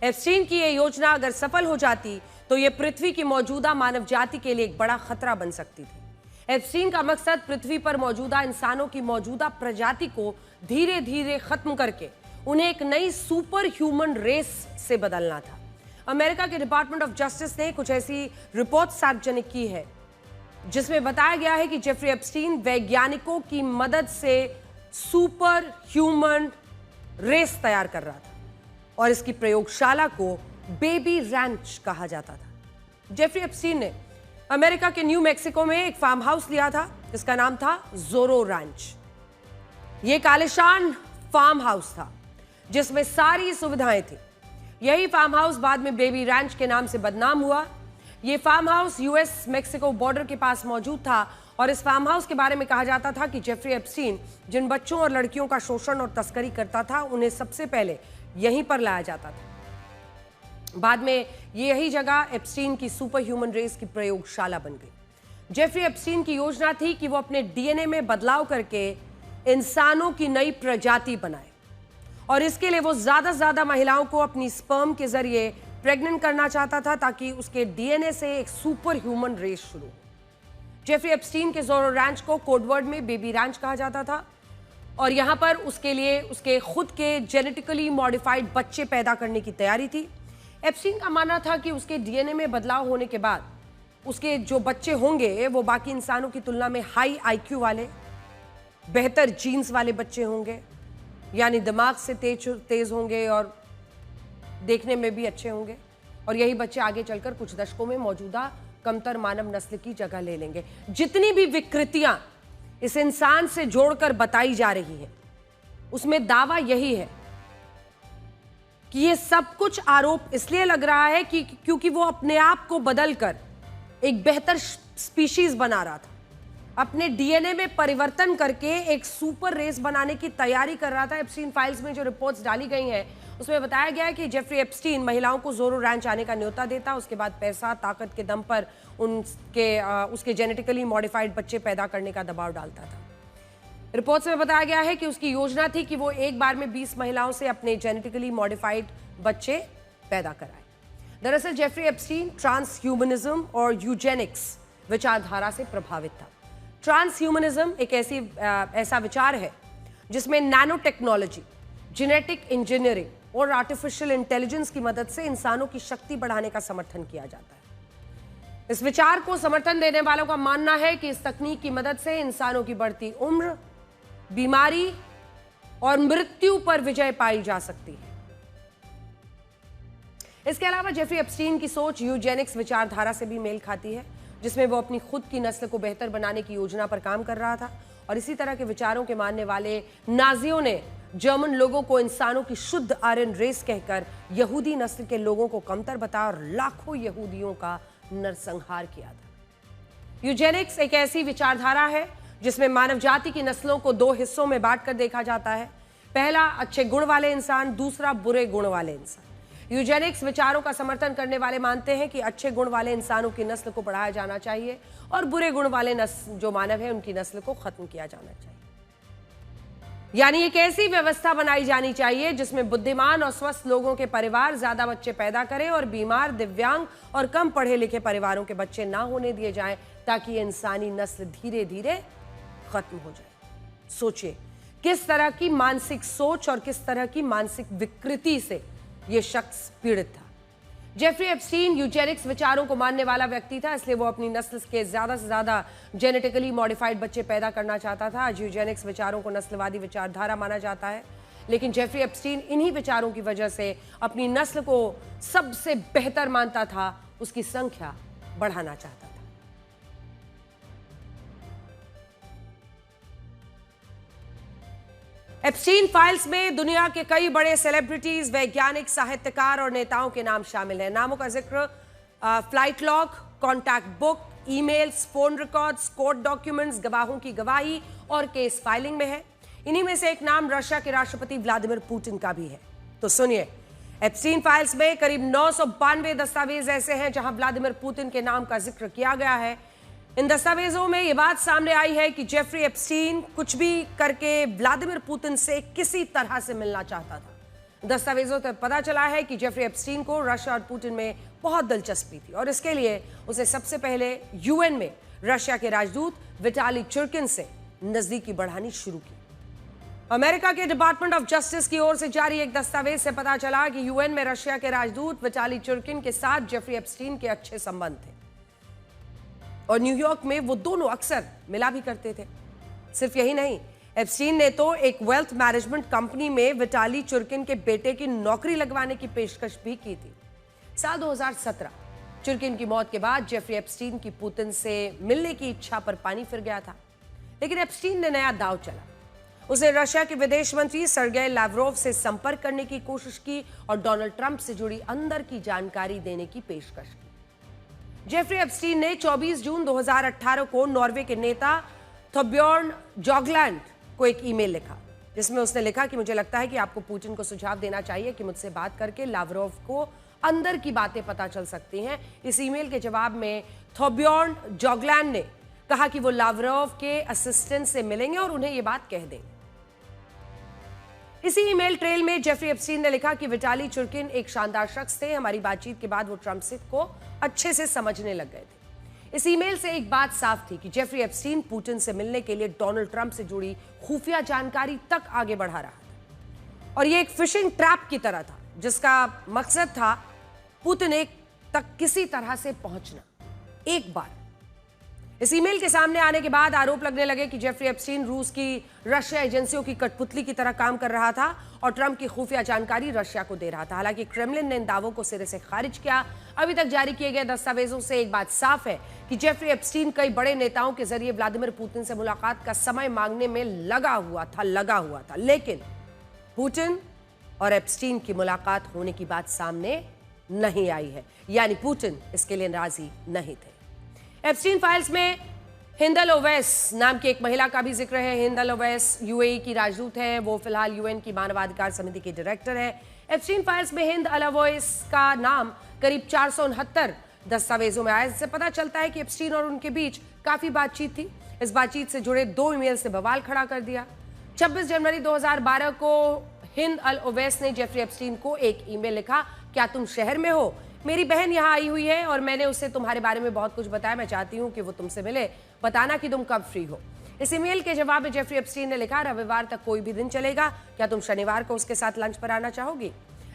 एप्स्टीन की यह योजना अगर सफल हो जाती तो यह पृथ्वी की मौजूदा मानव जाति के लिए एक बड़ा खतरा बन सकती थी। एप्स्टीन का मकसद पृथ्वी पर मौजूदा इंसानों की मौजूदा प्रजाति को धीरे धीरे खत्म करके उन्हें एक नई सुपर ह्यूमन रेस से बदलना था। अमेरिका के डिपार्टमेंट ऑफ जस्टिस ने कुछ ऐसी रिपोर्ट सार्वजनिक की है जिसमें बताया गया है कि जेफरी एप्स्टीन वैज्ञानिकों की मदद से सुपर ह्यूमन रेस तैयार कर रहा था और इसकी प्रयोगशाला को बेबी रैंच कहा जाता था। जेफरी एप्स्टीन ने अमेरिका के न्यू मैक्सिको में एक फार्म हाउस लिया था जिसका नाम था जोरो रैंच। यह एक आलीशान फार्म हाउस था जिसमें सारी सुविधाएं थी। यही फार्म हाउस बाद में बेबी रैंच के नाम से बदनाम हुआ। यह farmhouse US Mexico border के पास मौजूद था और इस फार्म हाउस के बारे में कहा जाता था कि जेफरी एप्स्टीन जिन बच्चों और लड़कियों का शोषण और तस्करी करता था उन्हें सबसे पहले यहीं पर लाया जाता था। बाद में यही जगह एप्स्टीन की सुपर ह्यूमन रेस की प्रयोगशाला बन गई। जेफरी एप्स्टीन की योजना थी कि वो अपने डीएनए में बदलाव करके इंसानों की नई प्रजाति बनाए और इसके लिए वो ज्यादा से ज्यादा महिलाओं को अपनी स्पर्म के जरिए प्रेग्नेंट करना चाहता था ताकि उसके डीएनए से एक सुपर ह्यूमन रेस शुरू हो। जेफरी एप्स्टीन के जोरो रैंच को कोडवर्ड में बेबी रैंच कहा जाता था और यहां पर उसके लिए उसके खुद के जेनेटिकली मॉडिफाइड बच्चे पैदा करने की तैयारी थी। एप्स्टीन का मानना था कि उसके डीएनए में बदलाव होने के बाद उसके जो बच्चे होंगे वो बाकी इंसानों की तुलना में हाई आईक्यू वाले, बेहतर जीन्स वाले बच्चे होंगे, यानी दिमाग से तेज होंगे और देखने में भी अच्छे होंगे और यही बच्चे आगे चलकर कुछ दशकों में मौजूदा कमतर मानव नस्ल की जगह ले लेंगे। जितनी भी विकृतियां इस इंसान से जोड़कर बताई जा रही है उसमें दावा यही है कि ये सब कुछ आरोप इसलिए लग रहा है कि क्योंकि वो अपने आप को बदलकर एक बेहतर स्पीशीज बना रहा था, अपने डीएनए में परिवर्तन करके एक सुपर रेस बनाने की तैयारी कर रहा था। एप्स्टीन फाइल्स में जो रिपोर्ट्स डाली गई हैं उसमें बताया गया है कि जेफरी एप्स्टीन महिलाओं को जोरो रैंच आने का न्योता देता, उसके बाद पैसा ताकत के दम पर उसके जेनेटिकली मॉडिफाइड बच्चे पैदा करने का दबाव डालता था। रिपोर्ट्स में बताया गया है कि उसकी योजना थी कि वो एक बार में 20 महिलाओं से अपने जेनेटिकली मॉडिफाइड बच्चे पैदा कराए। दरअसल जेफरी एप्स्टीन ट्रांसह्यूमनिज्म और यूजेनिक्स विचारधारा से प्रभावित था। ट्रांसह्यूमनिज्म एक ऐसा विचार है जिसमें नैनो टेक्नोलॉजी, जेनेटिक इंजीनियरिंग और आर्टिफिशियल इंटेलिजेंस की मदद से इंसानों की शक्ति बढ़ाने का समर्थन किया जाता है। इस विचार को समर्थन देने वालों का मानना है कि इस तकनीक की मदद से इंसानों की बढ़ती उम्र, बीमारी और मृत्यु पर विजय पाई जा सकती है। इसके अलावा जेफरी एप्स्टीन की सोच यूजेनिक्स विचारधारा से भी मेल खाती है जिसमें वो अपनी खुद की नस्ल को बेहतर बनाने की योजना पर काम कर रहा था और इसी तरह के विचारों के मानने वाले नाजियों ने जर्मन लोगों को इंसानों की शुद्ध आर्यन रेस कहकर यहूदी नस्ल के लोगों को कमतर बताया और लाखों यहूदियों का नरसंहार किया था। यूजेनिक्स एक ऐसी विचारधारा है जिसमें मानव जाति की नस्लों को दो हिस्सों में बांटकर देखा जाता है। पहला अच्छे गुण वाले इंसान, दूसरा बुरे गुण वाले इंसान। यूजेनिक्स विचारों का समर्थन करने वाले मानते हैं कि अच्छे गुण वाले इंसानों की नस्ल को बढ़ाया जाना चाहिए और बुरे गुण वाले जो मानव है उनकी नस्ल को खत्म किया जाना चाहिए। यानी एक ऐसी व्यवस्था बनाई जानी चाहिए जिसमें बुद्धिमान और स्वस्थ लोगों के परिवार ज्यादा बच्चे पैदा करें और बीमार, दिव्यांग और कम पढ़े लिखे परिवारों के बच्चे ना होने दिए जाएं, ताकि इंसानी नस्ल धीरे धीरे खत्म हो जाए। सोचिए किस तरह की मानसिक सोच और किस तरह की मानसिक विकृति से यह शख्स पीड़ित था। जेफरी एप्स्टीन यूजेनिक्स विचारों को मानने वाला व्यक्ति था, इसलिए वो अपनी नस्ल के ज्यादा से ज्यादा जेनेटिकली मॉडिफाइड बच्चे पैदा करना चाहता था। आज यूजेनिक्स विचारों को नस्लवादी विचारधारा माना जाता है, लेकिन जेफरी एप्स्टीन इन्हीं विचारों की वजह से अपनी नस्ल को सबसे बेहतर मानता था, उसकी संख्या बढ़ाना चाहता था। एप्स्टीन फाइल्स में दुनिया के कई बड़े सेलिब्रिटीज, वैज्ञानिक, साहित्यकार और नेताओं के नाम शामिल हैं। नामों का जिक्र flight log, contact book, emails, phone records, court documents, गवाहों की गवाही और केस फाइलिंग में है। इन्हीं में से एक नाम रशिया के राष्ट्रपति व्लादिमीर पुतिन का भी है। तो सुनिए, एप्स्टीन फाइल्स में करीब 992 दस्तावेज ऐसे हैं जहां व्लादिमीर पुतिन के नाम का जिक्र किया गया है। इन दस्तावेजों में यह बात सामने आई है कि जेफरी एप्स्टीन कुछ भी करके व्लादिमीर पुतिन से किसी तरह से मिलना चाहता था। दस्तावेजों से पता चला है कि जेफरी एप्स्टीन को रशिया और पुतिन में बहुत दिलचस्पी थी और इसके लिए उसे सबसे पहले यूएन में रशिया के राजदूत विटाली चुर्किन से नजदीकी बढ़ानी शुरू की। अमेरिका के डिपार्टमेंट ऑफ जस्टिस की ओर से जारी एक दस्तावेज से पता चला कि यूएन में रशिया के राजदूत विटाली चुर्किन के साथ जेफरी एप्स्टीन के अच्छे संबंध थे और न्यूयॉर्क में वो दोनों अक्सर मिला भी करते थे। सिर्फ यही नहीं, एप्स्टीन ने तो एक वेल्थ मैनेजमेंट कंपनी में विटाली चुर्किन के बेटे की नौकरी लगवाने की पेशकश भी की थी। साल 2017 चुर्किन की मौत के बाद जेफरी एप्स्टीन की पुतिन से मिलने की इच्छा पर पानी फिर गया था, लेकिन एप्स्टीन ने नया दांव चला। उसने रशिया के विदेश मंत्री सर्गेई लावरोव से संपर्क करने की कोशिश की और डोनाल्ड ट्रंप से जुड़ी अंदर की जानकारी देने की पेशकश की। जेफरी एप्स्टीन ने 24 जून 2018 को नॉर्वे के नेता थोरब्jørn जॉगलैंड को एक ईमेल लिखा, जिसमें उसने लिखा कि मुझे लगता है कि आपको पुतिन को सुझाव देना चाहिए कि मुझसे बात करके लावरोव को अंदर की बातें पता चल सकती हैं। इस ईमेल के जवाब में थोरब्jørn जॉगलैंड ने कहा कि वो लावरोव के असिस्टेंट से मिलेंगे और उन्हें ये बात कह देंगे। इसी ईमेल ट्रेल में जेफरी एप्स्टीन ने लिखा कि विटाली चुर्किन एक शानदार शख्स थे। हमारी बातचीत के बाद वो ट्रंप को अच्छे से समझने लग गए थे। इस ईमेल से एक बात साफ थी कि जेफरी एप्स्टीन पुतिन से मिलने के लिए डोनाल्ड ट्रंप से जुड़ी खुफिया जानकारी तक आगे बढ़ा रहा था और ये एक फिशिंग ट्रैप की तरह था, जिसका मकसद था पुतिन तक किसी तरह से पहुंचना। एक बार इस ईमेल के सामने आने के बाद आरोप लगने लगे कि जेफरी एप्स्टीन रूस की रशिया एजेंसियों की कठपुतली की तरह काम कर रहा था और ट्रंप की खुफिया जानकारी रशिया को दे रहा था। हालांकि क्रेमलिन ने इन दावों को सिरे से खारिज किया। अभी तक जारी किए गए दस्तावेजों से एक बात साफ है कि जेफरी एप्स्टीन कई बड़े नेताओं के जरिए व्लादिमीर पुतिन से मुलाकात का समय मांगने में लगा हुआ था, लेकिन पुतिन और एप्स्टीन की मुलाकात होने की बात सामने नहीं आई है, यानी पुतिन इसके लिए राजी नहीं थे। एप्स्टीन फाइल्स में हिंदल ओवैस नाम की एक महिला का भी जिक्र है। हिंदल ओवैस यूएई की राजदूत है, वो फिलहाल यूएन की मानवाधिकार समिति की डायरेक्टर है। एप्स्टीन फाइल्स में हिंद अल ओवैस का नाम करीब 469 दस्तावेजों में आया, जिससे पता चलता है कि एप्स्टीन और उनके बीच काफी बातचीत थी। इस बातचीत से जुड़े 2 ईमेल से बवाल खड़ा कर दिया। 26 जनवरी 2012 को हिंद अल ओवैस ने जेफरी एप्स्टीन को एक ईमेल लिखा, क्या तुम शहर में हो? मेरी बहन यहाँ आई हुई है और मैंने उससे तुम्हारे बारे में बहुत कुछ बताया। मैं चाहती हूँ कि वो तुमसे मिले, बताना कि तुम कब फ्री हो। इस ईमेल के जवाब में जेफरी एप्स्टीन ने लिखा, रविवार तक कोई भी दिन चलेगा, क्या तुम शनिवार को उसके साथ लंच पर आना चाहोगी?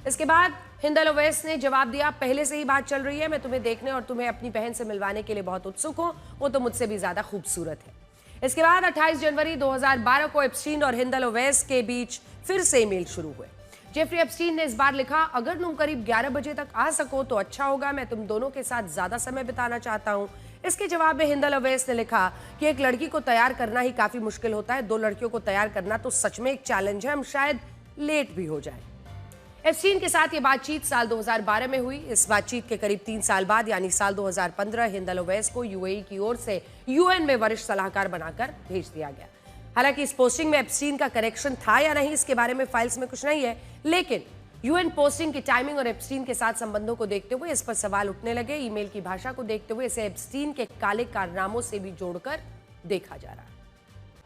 इसके बाद हिंद अल ओवैस ने जवाब दिया, पहले से ही बात चल रही है, मैं तुम्हें देखने और तुम्हें अपनी बहन से मिलवाने के लिए बहुत उत्सुक हूँ, वो तो मुझसे भी ज्यादा खूबसूरत है। इसके बाद 28 जनवरी 2012 को एप्स्टीन और हिंद अल ओवैस के बीच फिर से ईमेल शुरू हुए। जेफरी एप्स्टीन ने इस बार लिखा, अगर तुम करीब 11 बजे तक आ सको तो अच्छा होगा, मैं तुम दोनों के साथ ज्यादा समय बिताना चाहता हूं। इसके जवाब में हिंद अल ओवैस ने लिखा कि एक लड़की को तैयार करना ही काफी मुश्किल होता है, 2 लड़कियों को तैयार करना तो सच में एक चैलेंज है, हम शायद लेट भी हो जाए। एप्स्टीन के साथ ये बातचीत साल 2012 में हुई। इस बातचीत के करीब 3 साल बाद यानी साल 2015 हिंद अल-ओवैस को यूएई की ओर से यूएन में वरिष्ठ सलाहकार बनाकर भेज दिया गया। हालांकि इस पोस्टिंग में एप्स्टीन का कनेक्शन था या नहीं, इसके बारे में फाइल्स में कुछ नहीं है, लेकिन यूएन पोस्टिंग की टाइमिंग और एप्स्टीन के साथ संबंधों को देखते हुए इस पर सवाल उठने लगे। ईमेल की भाषा को देखते हुए इसे एप्स्टीन के काले कारनामों से भी जोड़कर देखा जा रहा है।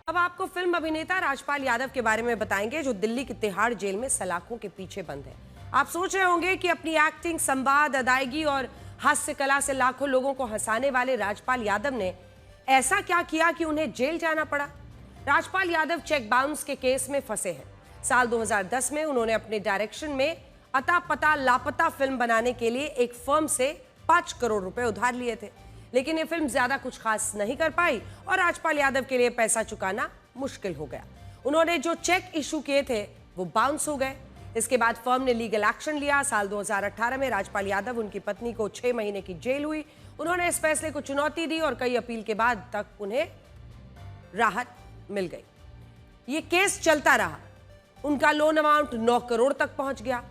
अब आपको फिल्म अभिनेता राजपाल यादव के बारे में बताएंगे, जो दिल्ली की तिहाड़ जेल में सलाखों के पीछे बंद है। आप सोच रहे होंगे कि अपनी एक्टिंग, संवाद, अदायगी और हास्य कला से लाखों लोगों को हंसाने वाले राजपाल यादव ने ऐसा क्या किया कि उन्हें जेल जाना पड़ा। राजपाल यादव चेक बाउंस के केस में फंसे हैं। साल 2010 में उन्होंने अपने डायरेक्शन में अता पता लापता फिल्म बनाने के लिए एक फर्म से 5 करोड़ रुपए उधार लिए थे, लेकिन ये फिल्म ज्यादा कुछ खास नहीं कर पाई और राजपाल यादव के लिए पैसा चुकाना मुश्किल हो गया। उन्होंने जो चेक इशू किए थे वो बाउंस हो गए। इसके बाद फर्म ने लीगल एक्शन लिया। साल 2018 में राजपाल यादव, उनकी पत्नी को 6 महीने की जेल हुई। उन्होंने इस फैसले को चुनौती दी और कई अपील के बाद तक उन्हें राहत मिल गई। ये केस चलता रहा। उनका लोन अमाउंट 9 करोड़ तक पहुंच गया।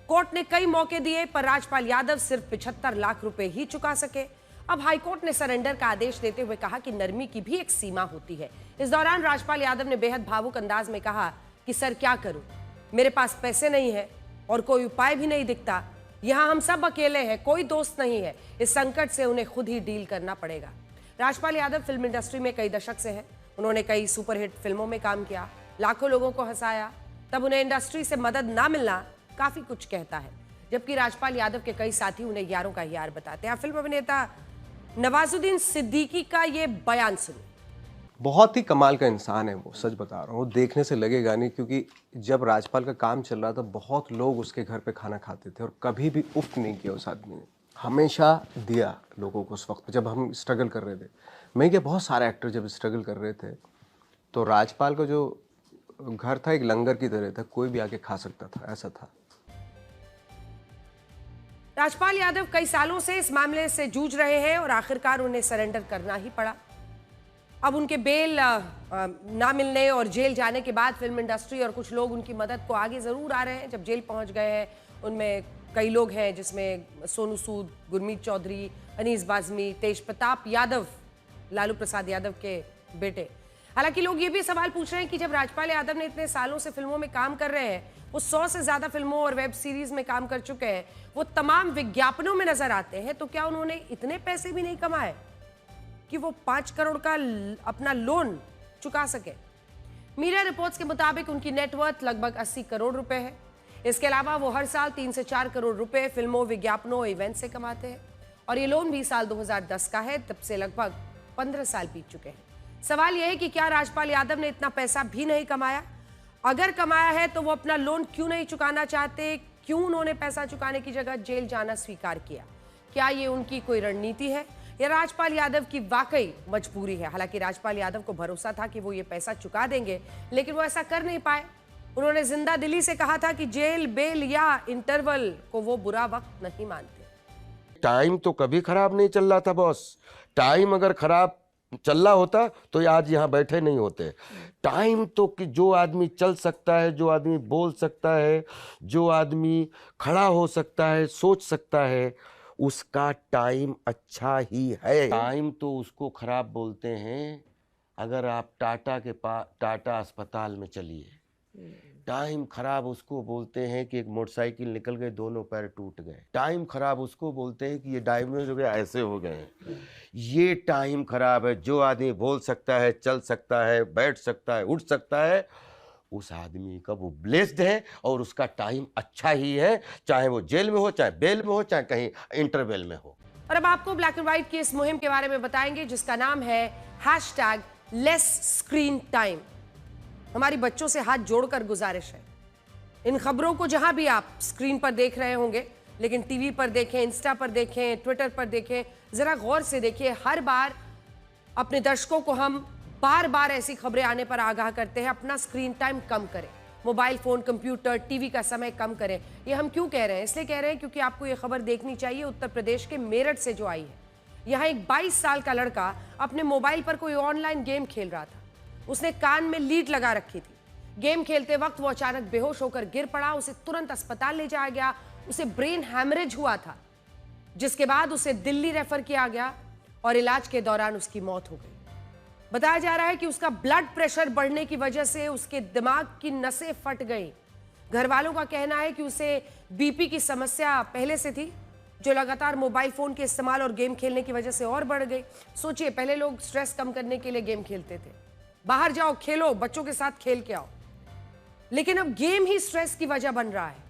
कोर्ट ने कई मौके दिए पर राजपाल यादव सिर्फ 75 लाख रुपए ही चुका सके। अब हाईकोर्ट ने सरेंडर का आदेश देते हुए कहा कि नरमी की भी एक सीमा होती है। इस दौरान राजपाल यादव ने बेहद भावुक अंदाज में कहा कि सर क्या करूं, मेरे पास पैसे नहीं है और कोई उपाय भी नहीं दिखता। यहां हम सब अकेले हैं, कोई दोस्त नहीं है। इस संकट से उन्हें खुद ही डील करना पड़ेगा। राजपाल यादव फिल्म इंडस्ट्री में कई दशक से हैं। उन्होंने कई सुपरहिट फिल्मों में काम किया, लाखों लोगों को हंसाया। तब उन्हें इंडस्ट्री से मदद ना मिलना काफी कुछ कहता है, जबकि राजपाल यादव के कई साथी उन्हें यारों का यार बताते हैं। फिल्म अभिनेता नवाजुद्दीन सिद्दीकी का ये बयान सुनिए। बहुत ही कमाल का इंसान है वो, सच बता रहा हूँ। वो देखने से लगेगा नहीं, क्योंकि जब राजपाल का काम चल रहा था बहुत लोग उसके घर पे खाना खाते थे और कभी भी उफ नहीं किया उस आदमी ने। हमेशा दिया लोगों को। उस वक्त जब हम स्ट्रगल कर रहे थे, मैं क्या बहुत सारे एक्टर जब स्ट्रगल कर रहे थे, तो राजपाल का जो घर था एक लंगर की तरह था, कोई भी आके खा सकता था, ऐसा था। राजपाल यादव कई सालों से इस मामले से जूझ रहे हैं और आखिरकार उन्हें सरेंडर करना ही पड़ा। अब उनके बेल ना मिलने और जेल जाने के बाद फिल्म इंडस्ट्री और कुछ लोग उनकी मदद को आगे जरूर आ रहे हैं। जब जेल पहुंच गए हैं, उनमें कई लोग हैं जिसमें सोनू सूद, गुरमीत चौधरी, अनीस बाज़मी, तेज प्रताप यादव, लालू प्रसाद यादव के बेटे। हालांकि लोग ये भी सवाल पूछ रहे हैं कि जब राजपाल यादव ने इतने सालों से फिल्मों में काम कर रहे हैं, वो 100 से ज्यादा फिल्मों और वेब सीरीज में काम कर चुके हैं, वो तमाम विज्ञापनों में नजर आते हैं, तो क्या उन्होंने इतने पैसे भी नहीं कमाए कि वो 5 करोड़ का अपना लोन चुका सके? मीडिया रिपोर्ट्स के मुताबिक उनकी नेटवर्थ लगभग 80 करोड़ रुपए है। इसके अलावा वो हर साल 3 से 4 करोड़ रुपए फिल्मों, विज्ञापनों, इवेंट से कमाते हैं और ये लोन भी साल 2010 का है। तब से लगभग 15 साल बीत चुके हैं। सवाल यह है कि क्या राजपाल यादव ने इतना पैसा भी नहीं कमाया? अगर कमाया है तो वो अपना लोन क्यों नहीं चुकाना चाहते? क्यों उन्होंने पैसा चुकाने की जगह जेल जाना स्वीकार किया? क्या ये उनकी कोई रणनीति है या राजपाल यादव की वाकई मजबूरी है? हालांकि राजपाल यादव को भरोसा था कि वो ये पैसा चुका देंगे, लेकिन वो ऐसा कर नहीं पाए। उन्होंने जिंदा दिली से कहा था कि जेल, बेल या इंटरवल को वो बुरा वक्त नहीं मानते। टाइम तो कभी खराब नहीं चल रहा था बॉस। टाइम अगर खराब चल रहा होता तो आज यहाँ बैठे नहीं होते। टाइम तो कि जो आदमी चल सकता है, जो आदमी बोल सकता है, जो आदमी खड़ा हो सकता है, सोच सकता है, उसका टाइम अच्छा ही है। टाइम तो उसको खराब बोलते हैं अगर आप टाटा अस्पताल में चलिए। टाइम खराब उसको बोलते हैं कि एक मोटरसाइकिल निकल गए, दोनों पैर टूट गए। टाइम खराब उसको बोलते हैं कि ये डायग्नोज हो गया, ऐसे हो गए। ये टाइम खराब है। जो आदमी बोल सकता है, चल सकता है, बैठ सकता है, उठ सकता है, उस आदमी का वो ब्लेस्ड है और उसका टाइम अच्छा ही है, चाहे वो जेल में हो, चाहे बेल में हो, चाहे कहीं इंटरवेल में हो। और अब आपको ब्लैक एंड व्हाइट की इस मुहिम के बारे में बताएंगे जिसका नाम है #LessScreenTime। हमारी बच्चों से हाथ जोड़कर गुजारिश है, इन खबरों को जहां भी आप स्क्रीन पर देख रहे होंगे, लेकिन टीवी पर देखें, इंस्टा पर देखें, ट्विटर पर देखें, जरा गौर से देखिए। हर बार अपने दर्शकों को हम बार बार ऐसी खबरें आने पर आगाह करते हैं, अपना स्क्रीन टाइम कम करें, मोबाइल फोन, कंप्यूटर, टीवी का समय कम करें। ये हम क्यों कह रहे हैं? इसलिए कह रहे हैं क्योंकि आपको ये खबर देखनी चाहिए उत्तर प्रदेश के मेरठ से जो आई है। यहाँ एक 22 साल का लड़का अपने मोबाइल पर कोई ऑनलाइन गेम खेल रहा था। उसने कान में लीड लगा रखी थी। गेम खेलते वक्त वो अचानक बेहोश होकर गिर पड़ा। उसे तुरंत अस्पताल ले जाया गया। उसे ब्रेन हैमरेज हुआ था, जिसके बाद उसे दिल्ली रेफर किया गया और इलाज के दौरान उसकी मौत हो गई। बताया जा रहा है कि उसका ब्लड प्रेशर बढ़ने की वजह से उसके दिमाग की नसें फट गई। घर वालों का कहना है कि उसे बीपी की समस्या पहले से थी, जो लगातार मोबाइल फोन के इस्तेमाल और गेम खेलने की वजह से और बढ़ गई। सोचिए, पहले लोग स्ट्रेस कम करने के लिए गेम खेलते थे, बाहर जाओ खेलो, बच्चों के साथ खेल के आओ, लेकिन अब गेम ही स्ट्रेस की वजह बन रहा है,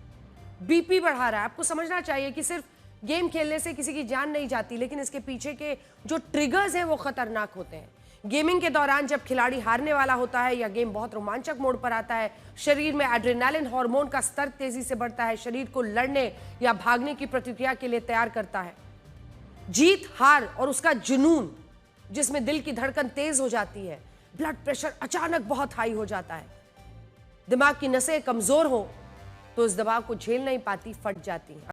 बीपी बढ़ा रहा है। आपको समझना चाहिए कि सिर्फ गेम खेलने से किसी की जान नहीं जाती, लेकिन इसके पीछे के जो ट्रिगर्स हैं वो खतरनाक होते हैं। गेमिंग के दौरान जब खिलाड़ी हारने वाला होता है या गेम बहुत रोमांचक मोड पर आता है, शरीर में एड्रेनालिन हार्मोन का स्तर तेजी से बढ़ता है, शरीर को लड़ने या भागने की प्रतिक्रिया के लिए तैयार करता है। जीत हार और उसका जुनून, जिसमें दिल की धड़कन तेज हो जाती है, ब्लड प्रेशर अचानक बहुत हाई हो जाता है, दिमाग की नसें कमजोर हो तो इस दबाव को झेल नहीं पाती, फट जाती हैं।